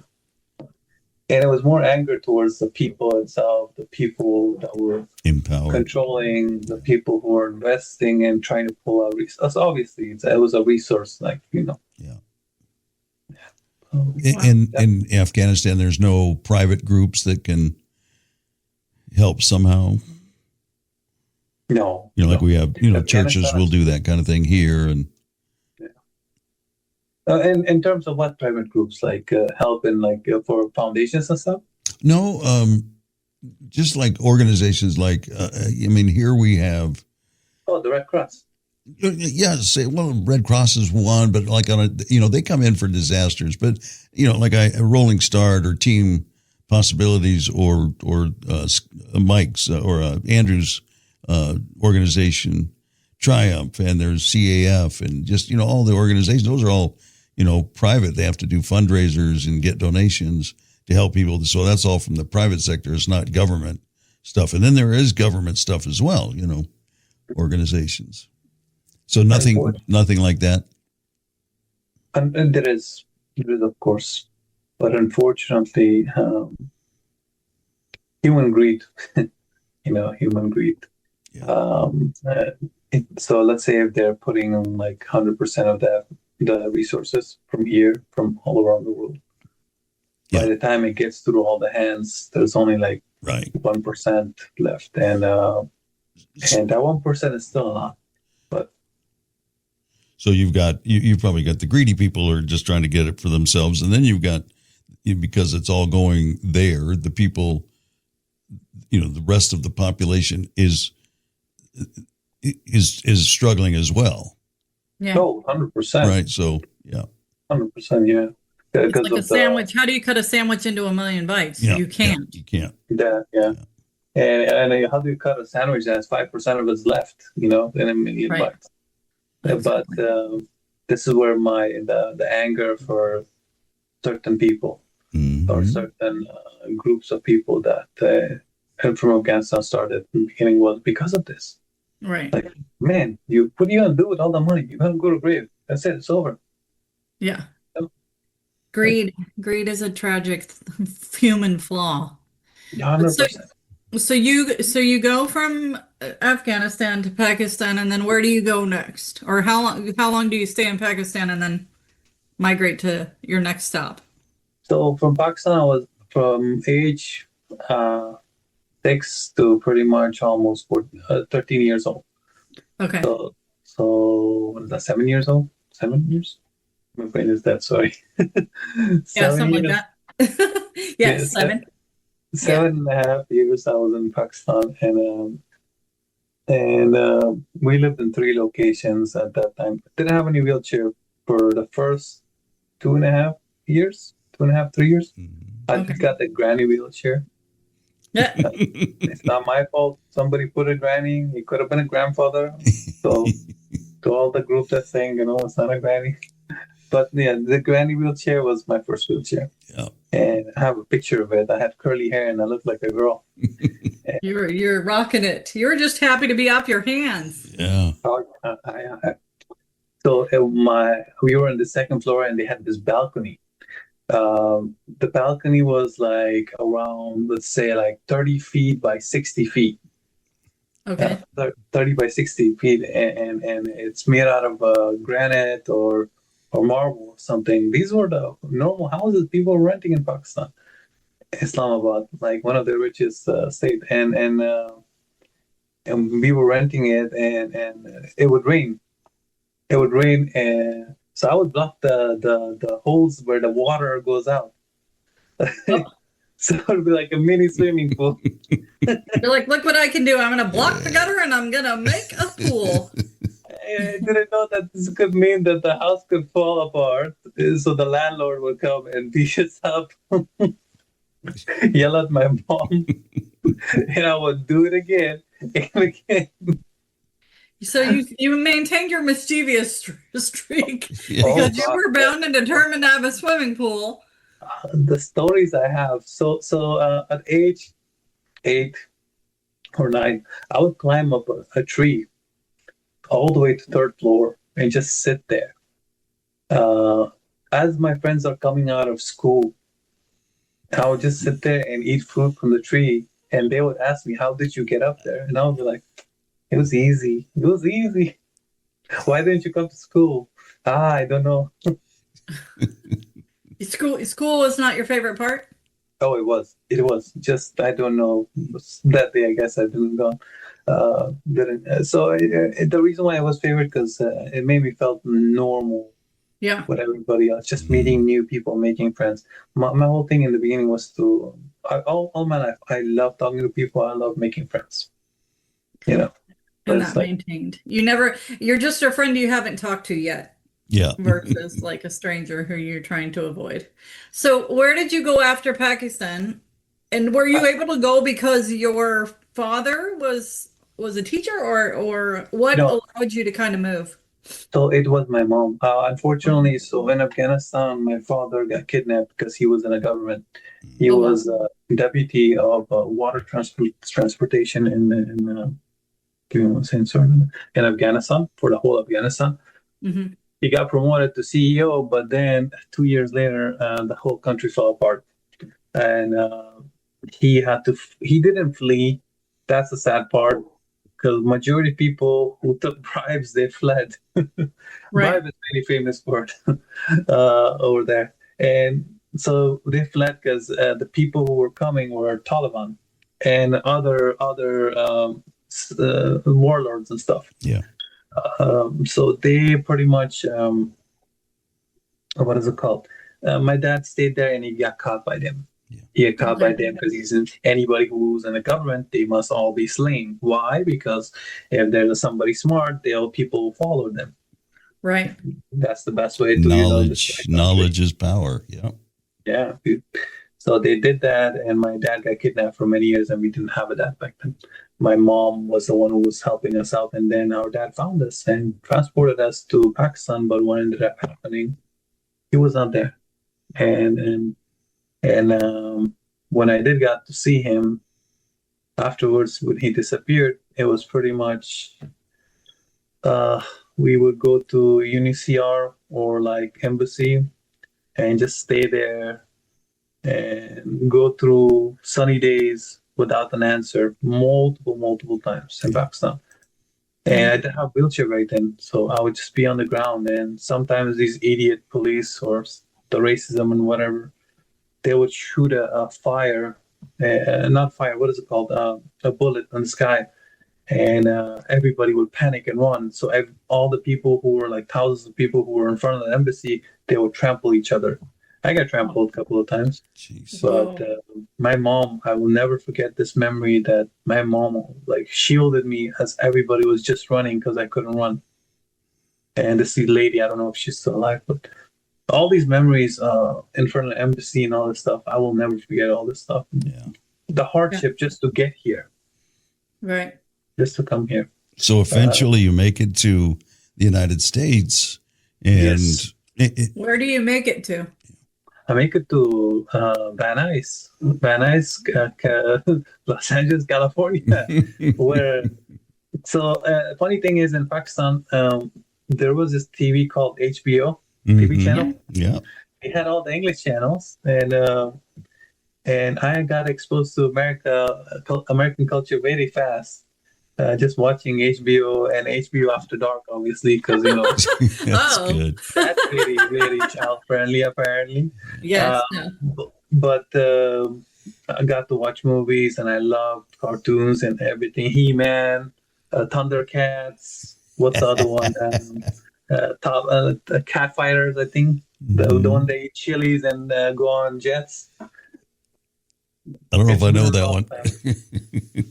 S7: And it was more anger towards the people itself, the people that were
S2: Empowered,
S7: controlling, the people who were investing and trying to pull out resources. Obviously, it was a resource, like,
S2: Yeah.
S7: Wow.
S2: In Afghanistan, there's no private groups that can help somehow.
S7: No.
S2: Like we have, churches will do that kind of thing here, and
S7: And in terms of what private groups, like help in for foundations and stuff?
S2: no, just like organizations like here we have.
S7: Oh, the Red Cross.
S2: Yeah, Red Cross is one, but like they come in for disasters, but like a Rolling Start or Team Possibilities or Mike's or Andrew's organization, Triumph, and there's CAF, and just all the organizations. Those are all private. They have to do fundraisers and get donations to help people. So that's all from the private sector. It's not government stuff, and then there is government stuff as well. Organizations. So nothing like that.
S7: And there is of course, but unfortunately, human greed. Human greed.
S2: Yeah.
S7: So let's say if they're putting on like 100% of the resources from all around the world.
S2: Yeah.
S7: By the time it gets through all the hands, there's only like 1% left, and that 1% is still a lot. But
S2: so you've probably got the greedy people who are just trying to get it for themselves, and then you've got, because it's all going there, the people, the rest of the population is struggling as well.
S3: Yeah.
S7: No, 100%.
S2: Right. So, yeah.
S7: 100%. Yeah.
S3: It's like a sandwich. How do you cut a sandwich into a million bites?
S2: Yeah,
S3: You can't.
S2: You can't.
S7: Yeah. And how do you cut a sandwich that has 5% of it's left, in a million bites?
S3: Exactly.
S7: But this is where the anger for certain people or certain groups of people that from Afghanistan started in the beginning was because of this.
S3: Right.
S7: Like, man, what are you gonna do with all the money? You're gonna go to grave. That's it. It's over.
S3: Yeah. Greed is a tragic human flaw.
S7: 100%.
S3: So you go from Afghanistan to Pakistan, and then where do you go next? Or how long do you stay in Pakistan and then migrate to your next stop?
S7: So from Pakistan, I was from age 6 to pretty much almost 13 years old.
S3: Okay.
S7: So what is that? 7 years old? 7 years? My brain is dead. Sorry.
S3: Yeah, something like that. Yes, 7.
S7: 7.5 years I was in Pakistan, and we lived in 3 locations at that time. Didn't have any wheelchair for the first 2.5 years, 2.5, 3 years. I got the granny wheelchair.
S3: Yeah.
S7: It's not my fault. Somebody put a granny. He could have been a grandfather. So to all the group that's saying, it's not a granny. But yeah, the granny wheelchair was my first wheelchair.
S2: Yeah.
S7: And I have a picture of it. I had curly hair and I looked like a girl.
S3: You're rocking it. You're just happy to be off your hands.
S2: Yeah.
S7: So we were on the second floor and they had this balcony. The balcony was like around, let's say, like 30 feet by 60 feet.
S3: Okay.
S7: 30 by 60 feet, and it's made out of granite or marble or something. These were the normal houses people were renting in Pakistan, Islamabad, like one of the richest state, and we were renting it, and it would rain. And so I would block the holes where the water goes out. So it would be like a mini swimming pool.
S3: You're like, look what I can do. I'm going to block the gutter and I'm going to make a pool.
S7: I didn't know that this could mean that the house could fall apart. So the landlord would come and beat us up. yell at my mom, and I would do it again and again.
S3: So you maintained your mischievous streak
S2: Yeah.
S3: because
S7: Oh,
S3: you
S7: God.
S3: were bound and determined to have a swimming pool.
S7: The stories I have. So at age 8 or 9, I would climb up a tree all the way to third floor and just sit there. As my friends are coming out of school, I would just sit there and eat fruit from the tree, and they would ask me, "How did you get up there?" And I would be like, "It was easy. It was easy. Why didn't you come to school?" I don't know.
S3: School is not your favorite part?
S7: Oh, it was. It was just I don't know. That day, I guess I didn't go. The reason why I was favorite because it made me felt normal
S3: Yeah.
S7: with everybody else, just meeting new people, making friends. My whole thing in the beginning was all my life, I love talking to people. I love making friends. But
S3: And
S7: it's
S3: that maintained. You're just a friend you haven't talked to yet
S2: Yeah.
S3: versus like a stranger who you're trying to avoid. So where did you go after Pakistan? And were you able to go because your father was a teacher or what
S7: No.
S3: allowed you to kind of move?
S7: So it was my mom. Unfortunately, so in Afghanistan, my father got kidnapped because he was in a government. He
S3: Oh, wow.
S7: was deputy of water transportation give me one second, sorry, in Afghanistan, for the whole Afghanistan.
S3: Hmm.
S7: He got promoted to CEO, but then 2 years later, the whole country fell apart, and he didn't flee. That's the sad part, because majority of people who took bribes, they fled.
S3: Right.
S7: Bribe is a very famous word over there. And so they fled because the people who were coming were Taliban and other warlords and stuff.
S2: Yeah.
S7: So they pretty much, what is it called? My dad stayed there and he got caught by them.
S2: Yeah.
S7: He got caught by them because anybody who's in the government, they must all be slain. Why? Because if there's somebody smart, people will follow them.
S3: Right.
S7: That's the best way to
S2: knowledge is power. Yeah.
S7: Yeah. So they did that, and my dad got kidnapped for many years, and we didn't have a dad back then. My mom was the one who was helping us out, and then our dad found us and transported us to Pakistan. But what ended up happening, he was not there, and when I did got to see him afterwards, when he disappeared, it was pretty much we would go to UNHCR or like embassy and just stay there and go through sunny days without an answer multiple times in Pakistan. And I didn't have a wheelchair right then, so I would just be on the ground. And sometimes these idiot police or the racism and whatever, they would shoot a fire, not fire, what is it called? A bullet in the sky. And everybody would panic and run. So all the people who were like thousands of people who were in front of the embassy, they would trample each other. I got trampled a couple of times.
S2: Jeez.
S7: But my mom, I will never forget this memory that my mom like shielded me as everybody was just running because I couldn't run. And this lady, I don't know if she's still alive, but all these memories in front of the embassy and all this stuff, I will never forget all this stuff.
S2: Yeah.
S7: The hardship just to get here.
S3: Right.
S7: Just to come here.
S2: So eventually you make it to the United States, and
S7: Yes.
S3: Where do you make it to?
S7: I make it to Van Nuys, Los Angeles, California. Funny thing is, in Pakistan, there was this TV called HBO TV channel.
S2: Yeah.
S7: It had all the English channels, and I got exposed to American culture very fast. Just watching HBO and HBO After Dark, obviously, because
S2: That's
S3: Oh.
S2: good.
S7: that's very, very child friendly, apparently.
S3: Yes.
S7: But I got to watch movies, and I loved cartoons and everything. He-Man, Thundercats. What's the other one? Cat Fighters, I think. The one they eat chilies and go on jets.
S2: I don't know if I know that one.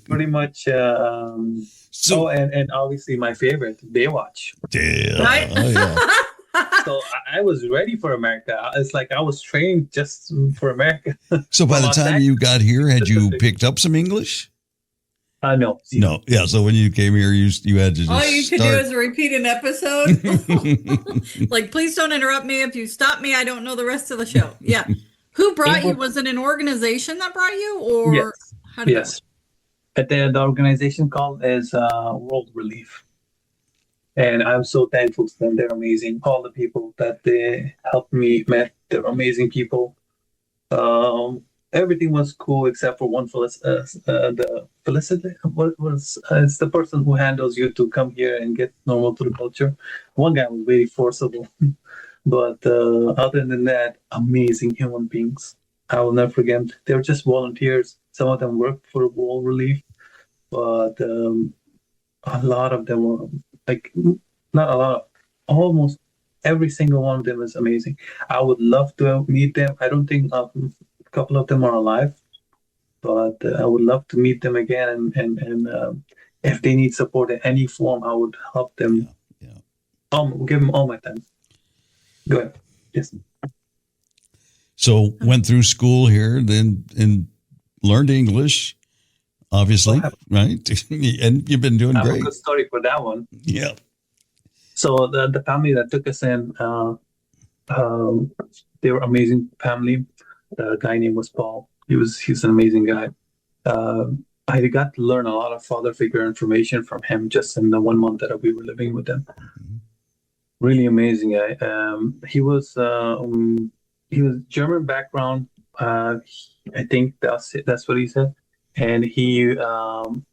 S7: Pretty much.
S2: So,
S7: and obviously my favorite, Baywatch.
S2: yeah.
S3: Right?
S2: Oh, yeah.
S7: So I was ready for America. It's like I was trained just for America.
S2: So by the
S7: Los
S2: time
S7: Angeles.
S2: you got here, had you picked up some English?
S7: No.
S2: No. Yeah. So when you came here, you had to just
S3: All you could
S2: start.
S3: do is repeat an episode. Like, please don't interrupt me. If you stop me, I don't know the rest of the show. Yeah. Who brought you? Was it an organization that brought you, or
S7: Yes.
S3: how did
S7: Yes. But the organization called is World Relief. And I'm so thankful to them. They're amazing. All the people that they helped me met, they're amazing people. Everything was cool except for one the Felicity. What was it's the person who handles you to come here and get normal to the culture. One guy was very forcible, but other than that, amazing human beings. I will never forget. They were just volunteers. Some of them worked for World Relief, but a lot of them were like not a lot. Almost every single one of them is amazing. I would love to meet them. I don't think a couple of them are alive, but I would love to meet them again. And if they need support in any form, I would help them. Yeah. Give them all my time. Go ahead. Yes.
S2: So went through school here, then and learned English, obviously, right? And you've been doing
S7: I have
S2: great.
S7: a good story for that one.
S2: Yeah.
S7: So the family that took us in, they were amazing family. The guy name was Paul. He's an amazing guy. I got to learn a lot of father figure information from him just in the 1 month that we were living with them.
S2: Mm-hmm.
S7: Really amazing guy. He was German background. I think that's what he said. And he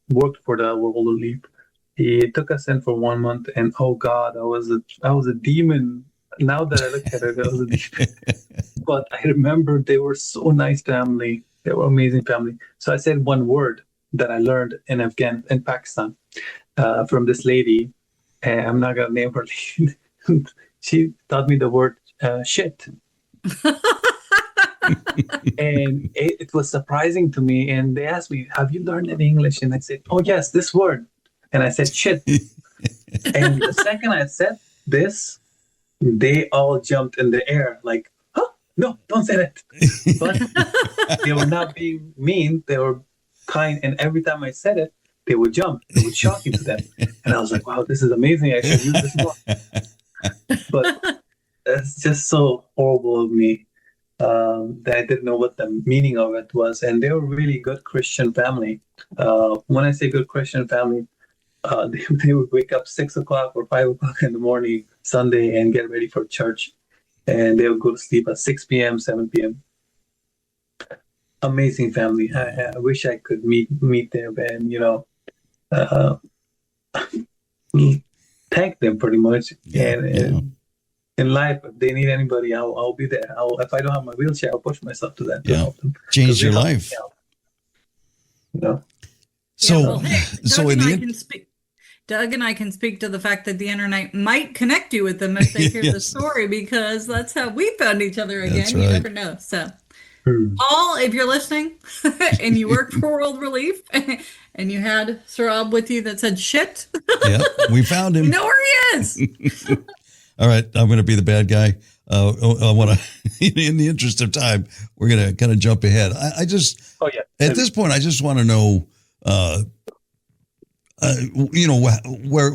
S7: worked for the World Relief. He took us in for 1 month, and oh God, I was a demon. Now that I look at it, I was a demon. But I remember they were so nice family. They were amazing family. So I said one word that I learned in Pakistan from this lady. I'm not gonna name her. She taught me the word shit. And it was surprising to me. And they asked me, "Have you learned any English?" And I said, "Oh yes, this word." And I said, "Shit." And the second I said this, they all jumped in the air like, "Huh? No, don't say that." But they were not being mean. They were kind. And every time I said it, they would jump. It was shocking to them. And I was like, wow, this is amazing. I should use this more. But it's just so horrible of me that I didn't know what the meaning of it was. And they were really good Christian family. When I say good Christian family, they would wake up 6 o'clock or 5 o'clock in the morning, Sunday, and get ready for church. And they would go to sleep at 6 p.m., 7 p.m. Amazing family. I wish I could meet them and, thank them pretty much. And in life, if they need anybody, I'll be there. If I don't have my wheelchair, I'll push myself to that to help them.
S2: Change your life. So, so in the
S3: Doug and I can speak to the fact that the internet might connect you with them if they hear the story, because that's how we found each other again.
S2: That's
S3: You
S2: right.
S3: never know. So, Paul, if you're listening and you work for World Relief and you had Suhrab with you that said shit,
S2: yeah, we found him.
S3: you know where he is.
S2: All right, I'm going to be the bad guy. I want to, in the interest of time, we're going to kind of jump ahead. I just, at this point, I just want to know,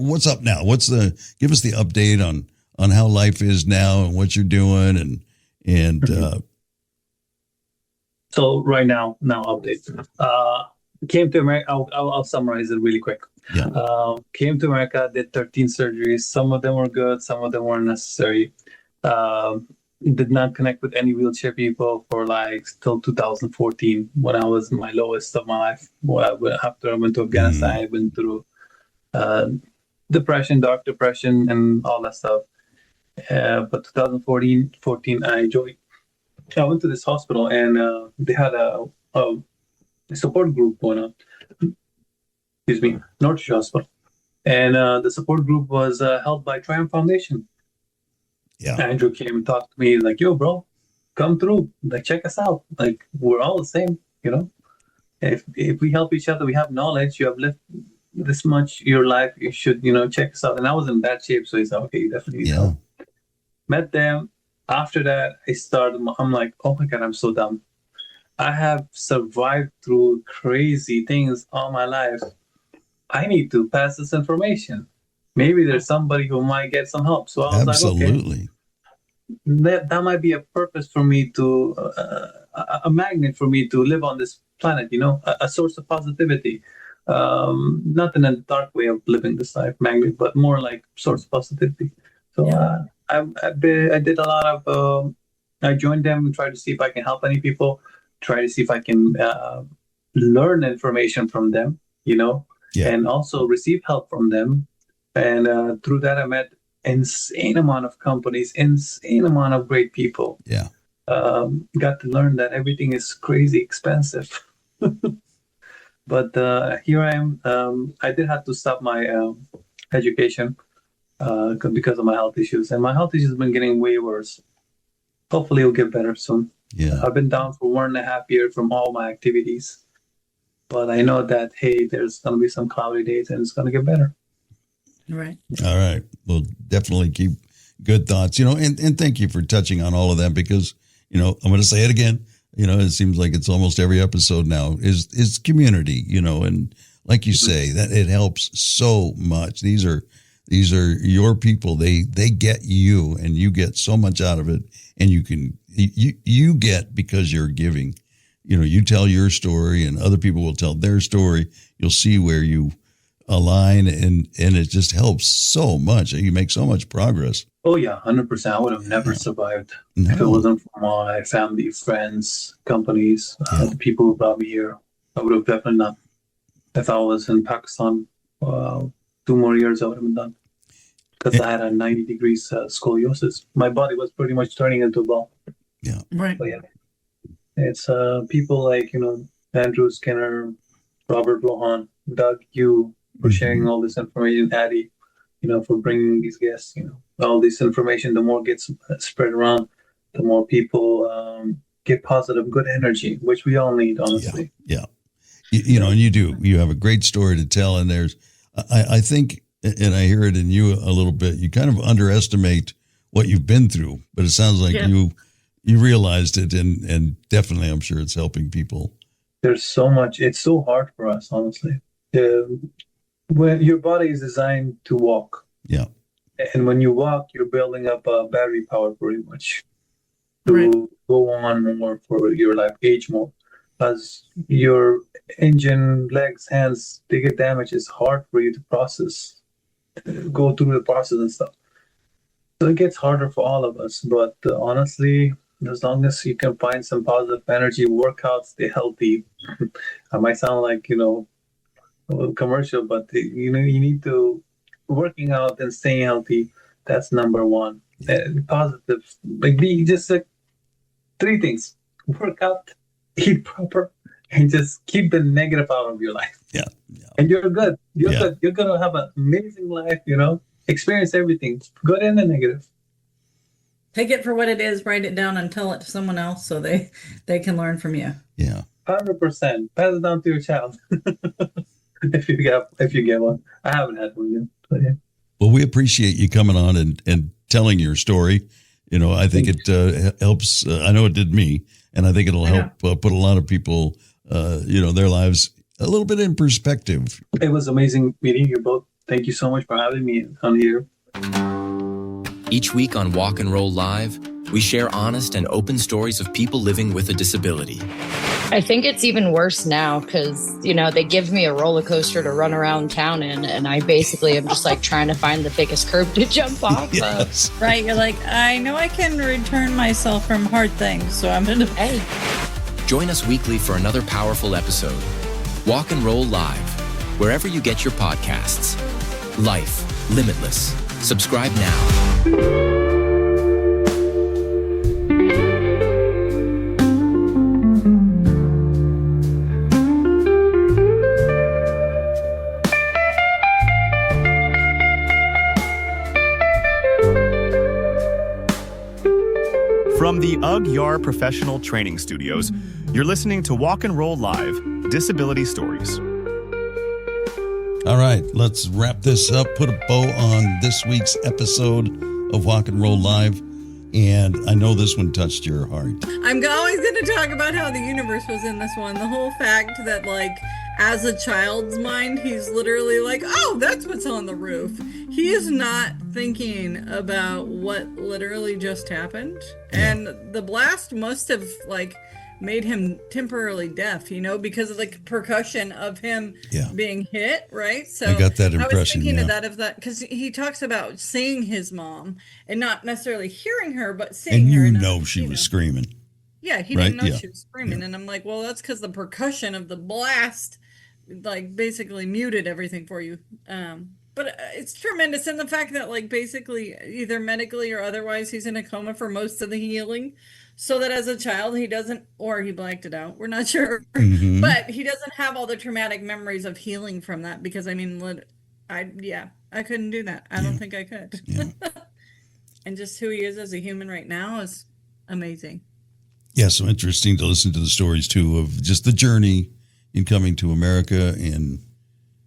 S2: what's up now? Give us the update on how life is now and what you're doing and.
S7: So right now update. Came to America. I'll summarize it really quick.
S2: Yeah.
S7: Came to America, did 13 surgeries. Some of them were good, some of them weren't necessary. Did not connect with any wheelchair people for till 2014, when I was my lowest of my life. After I went to Afghanistan, I went through depression, dark depression, and all that stuff. But 2014, I went to this hospital, and they had a support group going on. Excuse me, North Hospital. And the support group was held by Triumph Foundation.
S2: Yeah.
S7: Andrew came and talked to me like, "Yo, bro, come through. Like, check us out. Like, we're all the same, If we help each other, we have knowledge. You have lived this much your life. You should, check us out." And I was in bad shape, so he said, "Okay, you definitely need help." met them. After that, I'm like, oh my God, I'm so dumb. I have survived through crazy things all my life. I need to pass this information. Maybe there's somebody who might get some help. So I was
S2: Absolutely.
S7: like, okay, that might be a purpose for me to, a magnet for me to live on this planet, a source of positivity. Not in a dark way of living this life, magnet, but more like source of positivity. So I did a lot of, I joined them and tried to see if I can help any people, try to see if I can learn information from them, and also receive help from them. And through that, I met insane amount of companies, insane amount of great people.
S2: Yeah.
S7: Got to learn that everything is crazy expensive. But here I am. I did have to stop my education because of my health issues. And my health issues have been getting way worse. Hopefully it'll get better soon.
S2: Yeah.
S7: I've been down for 1.5 years from all my activities. But I know that, hey, there's going to be some cloudy days and it's going to get better.
S3: Right.
S2: All right. Well, definitely keep good thoughts, and thank you for touching on all of that because, I'm going to say it again. It seems like it's almost every episode now is community, and like you say, that it helps so much. These are your people. They get you and you get so much out of it, and you get because you're giving. You tell your story and other people will tell their story. You'll see where you align and it just helps so much. You make so much progress.
S7: Oh yeah, 100%. I would have never survived if it wasn't for my family, friends, companies, the people who brought me here. I would have definitely not. If I was in Pakistan, 2 more years I would have been done because I had a 90 degrees scoliosis. My body was pretty much turning into a ball.
S2: Yeah.
S3: Right.
S7: But yeah, it's people like, Andrew Skinner, Robert Rohan, Doug, you for sharing all this information, Addie, for bringing these guests, all this information. The more gets spread around, the more people get positive, good energy, which we all need, honestly.
S2: Yeah. And you have a great story to tell. And there's, I think, and I hear it in you a little bit, you kind of underestimate what you've been through, but it sounds like you realized it and definitely, I'm sure it's helping people.
S7: There's so much, it's so hard for us, honestly. When your body is designed to walk.
S2: Yeah.
S7: And when you walk, you're building up battery power pretty much to go on more for your life, age more. As your engine, legs, hands, they get damaged, it's hard for you to process, go through the process and stuff. So it gets harder for all of us. But honestly, as long as you can find some positive energy, workouts, stay healthy. I might sound like, commercial, but you need to working out and staying healthy. That's number one. Positive, be just 3 things: work out, eat proper, and just keep the negative out of your life.
S2: Yeah.
S7: And you're good. Good. You're gonna have an amazing life. Experience everything, good and the negative.
S3: Take it for what it is. Write it down and tell it to someone else so they can learn from you.
S2: Yeah.
S7: 100%. Pass it down to your child. If you get one. I haven't had one yet. But yeah.
S2: Well, we appreciate you coming on and telling your story. I think it helps. I know it did me, and I think it'll help put a lot of people, their lives a little bit in perspective.
S7: It was amazing meeting you both. Thank you so much for having me on here.
S8: Each week on Walk and Roll Live, we share honest and open stories of people living with a disability.
S9: I think it's even worse now because, they give me a roller coaster to run around town in, and I basically am just like trying to find the biggest curb to jump off of.
S3: Right. You're like, I know I can return myself from hard things, so I'm going to pay.
S8: Join us weekly for another powerful episode. Walk and Roll Live, wherever you get your podcasts. Life Limitless. Subscribe now.
S10: From the UGYAR Professional Training Studios, you're listening to Walk and Roll Live, Disability Stories.
S2: All right, let's wrap this up, put a bow on this week's episode of Walk and Roll Live. And I know this one touched your heart.
S3: I'm always going to talk about how the universe was in this one. The whole fact that, like, as a child's mind, he's literally like, oh, that's what's on the roof. He is not thinking about what literally just happened. Yeah. And the blast must have, like, made him temporarily deaf, you know, because of the percussion of him being hit, right? So
S2: I got that impression.
S3: I was thinking of that because he talks about seeing his mom and not necessarily hearing her, but seeing her.
S2: And you know she was screaming.
S3: Yeah, he didn't know she was screaming. And I'm like, well, that's because the percussion of the blast, like, basically muted everything for you. But it's tremendous. And the fact that, like, basically either medically or otherwise, he's in a coma for most of the healing. So that as a child, he doesn't, or he blanked it out. We're not sure. Mm-hmm. But he doesn't have all the traumatic memories of healing from that. Because, I mean, I couldn't do that. I don't think I could. Yeah. And just who he is as a human right now is amazing.
S2: Yeah, so interesting to listen to the stories, too, of just the journey in coming to America. And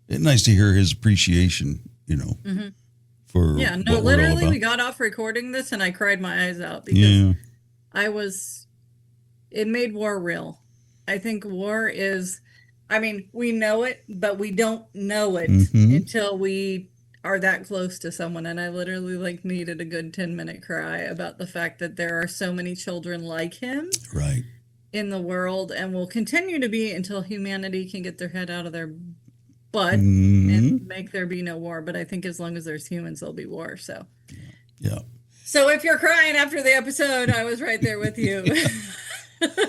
S2: nice to hear his appreciation, you know, for what we're all about.
S3: We got off recording this and I cried my eyes out because it made war real. I think war is, I mean, we know it, but we don't know it until we are that close to someone. And I literally, like, needed a good 10-minute cry about the fact that there are so many children like him in the world and will continue to be until humanity can get their head out of their butt and make there be no war. But I think as long as there's humans, there'll be war. So So if you're crying after the episode, I was right there with you.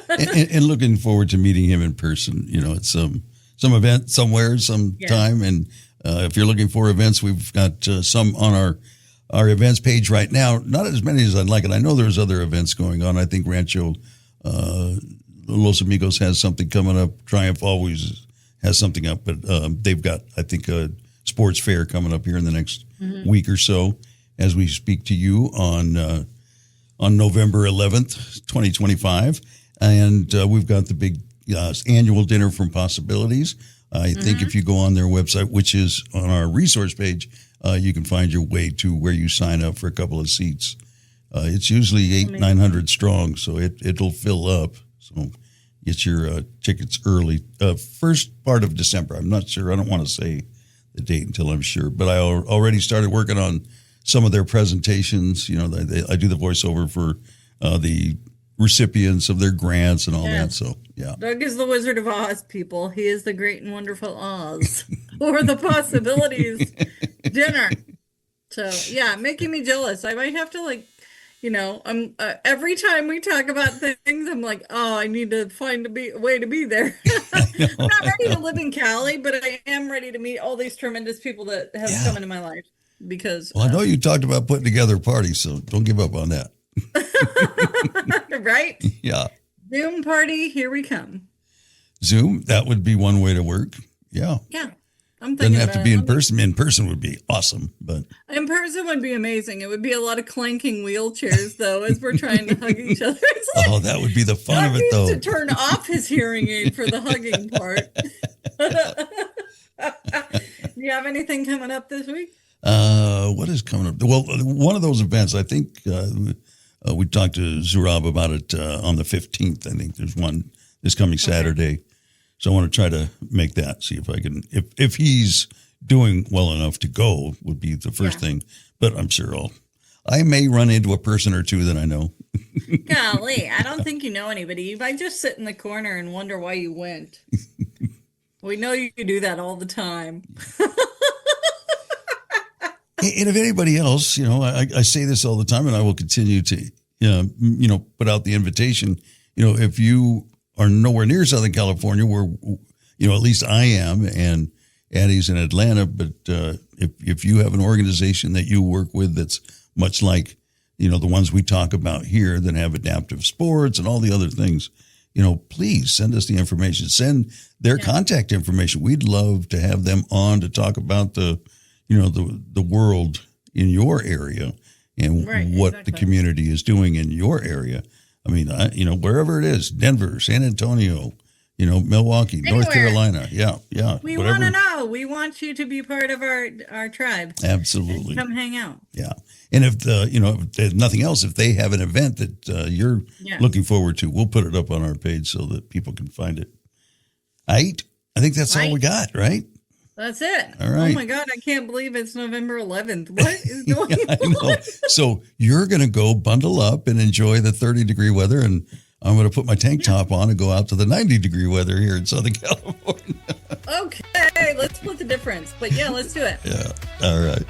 S2: and looking forward to meeting him in person. You know, it's some event somewhere, sometime. And if you're looking for events, we've got some on our events page right now. Not as many as I'd like. And I know there's other events going on. I think Rancho Los Amigos has something coming up. Triumph always has something up. But they've got, I think, a sports fair coming up here in the next week or so, as we speak to you on November 11th, 2025. And we've got the big annual dinner from Possibilities. I think if you go on their website, which is on our resource page, you can find your way to where you sign up for a couple of seats. It's usually 900 strong, so it'll fill up. So get your tickets early. First part of December. I'm not sure. I don't want to say the date until I'm sure. But I already started working on some of their presentations. You know, I do the voiceover for the recipients of their grants and all that. So,
S3: Doug is the Wizard of Oz, people. He is the great and wonderful Oz for the Possibilities dinner. So, making me jealous. I might have to, like, you know, every time we talk about things, I'm like, oh, I need to find a way to be there. I'm not ready to live in Cali, but I am ready to meet all these tremendous people that have come into my life. Because
S2: I know you talked about putting together a party, so don't give up on that.
S3: Right?
S2: Yeah.
S3: Zoom party, here we come.
S2: Zoom, that would be one way to work. Yeah.
S3: Yeah. I'm thinking
S2: doesn't have to be in person. In person would be awesome, but
S3: in person would be amazing. It would be a lot of clanking wheelchairs, though, as we're trying to hug each other.
S2: Like, that would be the fun of it, though.
S3: To turn off his hearing aid for the hugging part. Do you have anything coming up this week?
S2: What is coming up? Well, one of those events, I think we talked to Suhrab about it on the 15th. I think there's one this coming Saturday. So I want to try to make that, see if I can, if he's doing well enough to go would be the first thing. But I'm sure I may run into a person or two that I know.
S3: Golly, I don't think you know anybody. You might just sit in the corner and wonder why you went. We know you do that all the time.
S2: And if anybody else, you know, I say this all the time, and I will continue to, you know, put out the invitation. You know, if you are nowhere near Southern California, where, you know, at least I am, and Addie's in Atlanta. But if you have an organization that you work with that's much like, you know, the ones we talk about here that have adaptive sports and all the other things, you know, please send us the information. Send their contact information. We'd love to have them on to talk about the world in your area and what the community is doing in your area. I mean, you know, wherever it is, Denver, San Antonio, Milwaukee,
S3: Anywhere.
S2: North Carolina. Yeah.
S3: We
S2: whatever.
S3: want to know. We want you to be part of our tribe.
S2: Absolutely.
S3: Come hang out.
S2: Yeah. And if if nothing else, if they have an event that you're looking forward to, we'll put it up on our page so that people can find it. I think that's all we got, right?
S3: That's it.
S2: All right.
S3: Oh my God, I can't believe it's November 11th. What is going on?
S2: I know. So you're going to go bundle up and enjoy the 30-degree weather, and I'm going to put my tank top on and go out to the 90-degree weather here in Southern California.
S3: Okay, let's split the difference. But yeah, let's do it.
S2: Yeah. All right.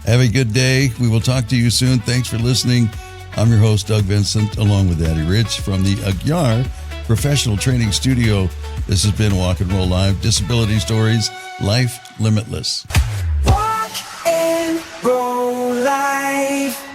S2: Have a good day. We will talk to you soon. Thanks for listening. I'm your host, Doug Vincent, along with Addie Rich from the Agyar Professional Training Studio. This has been Walk and Roll Live, Disability Stories, Life Limitless.
S6: Walk and roll live.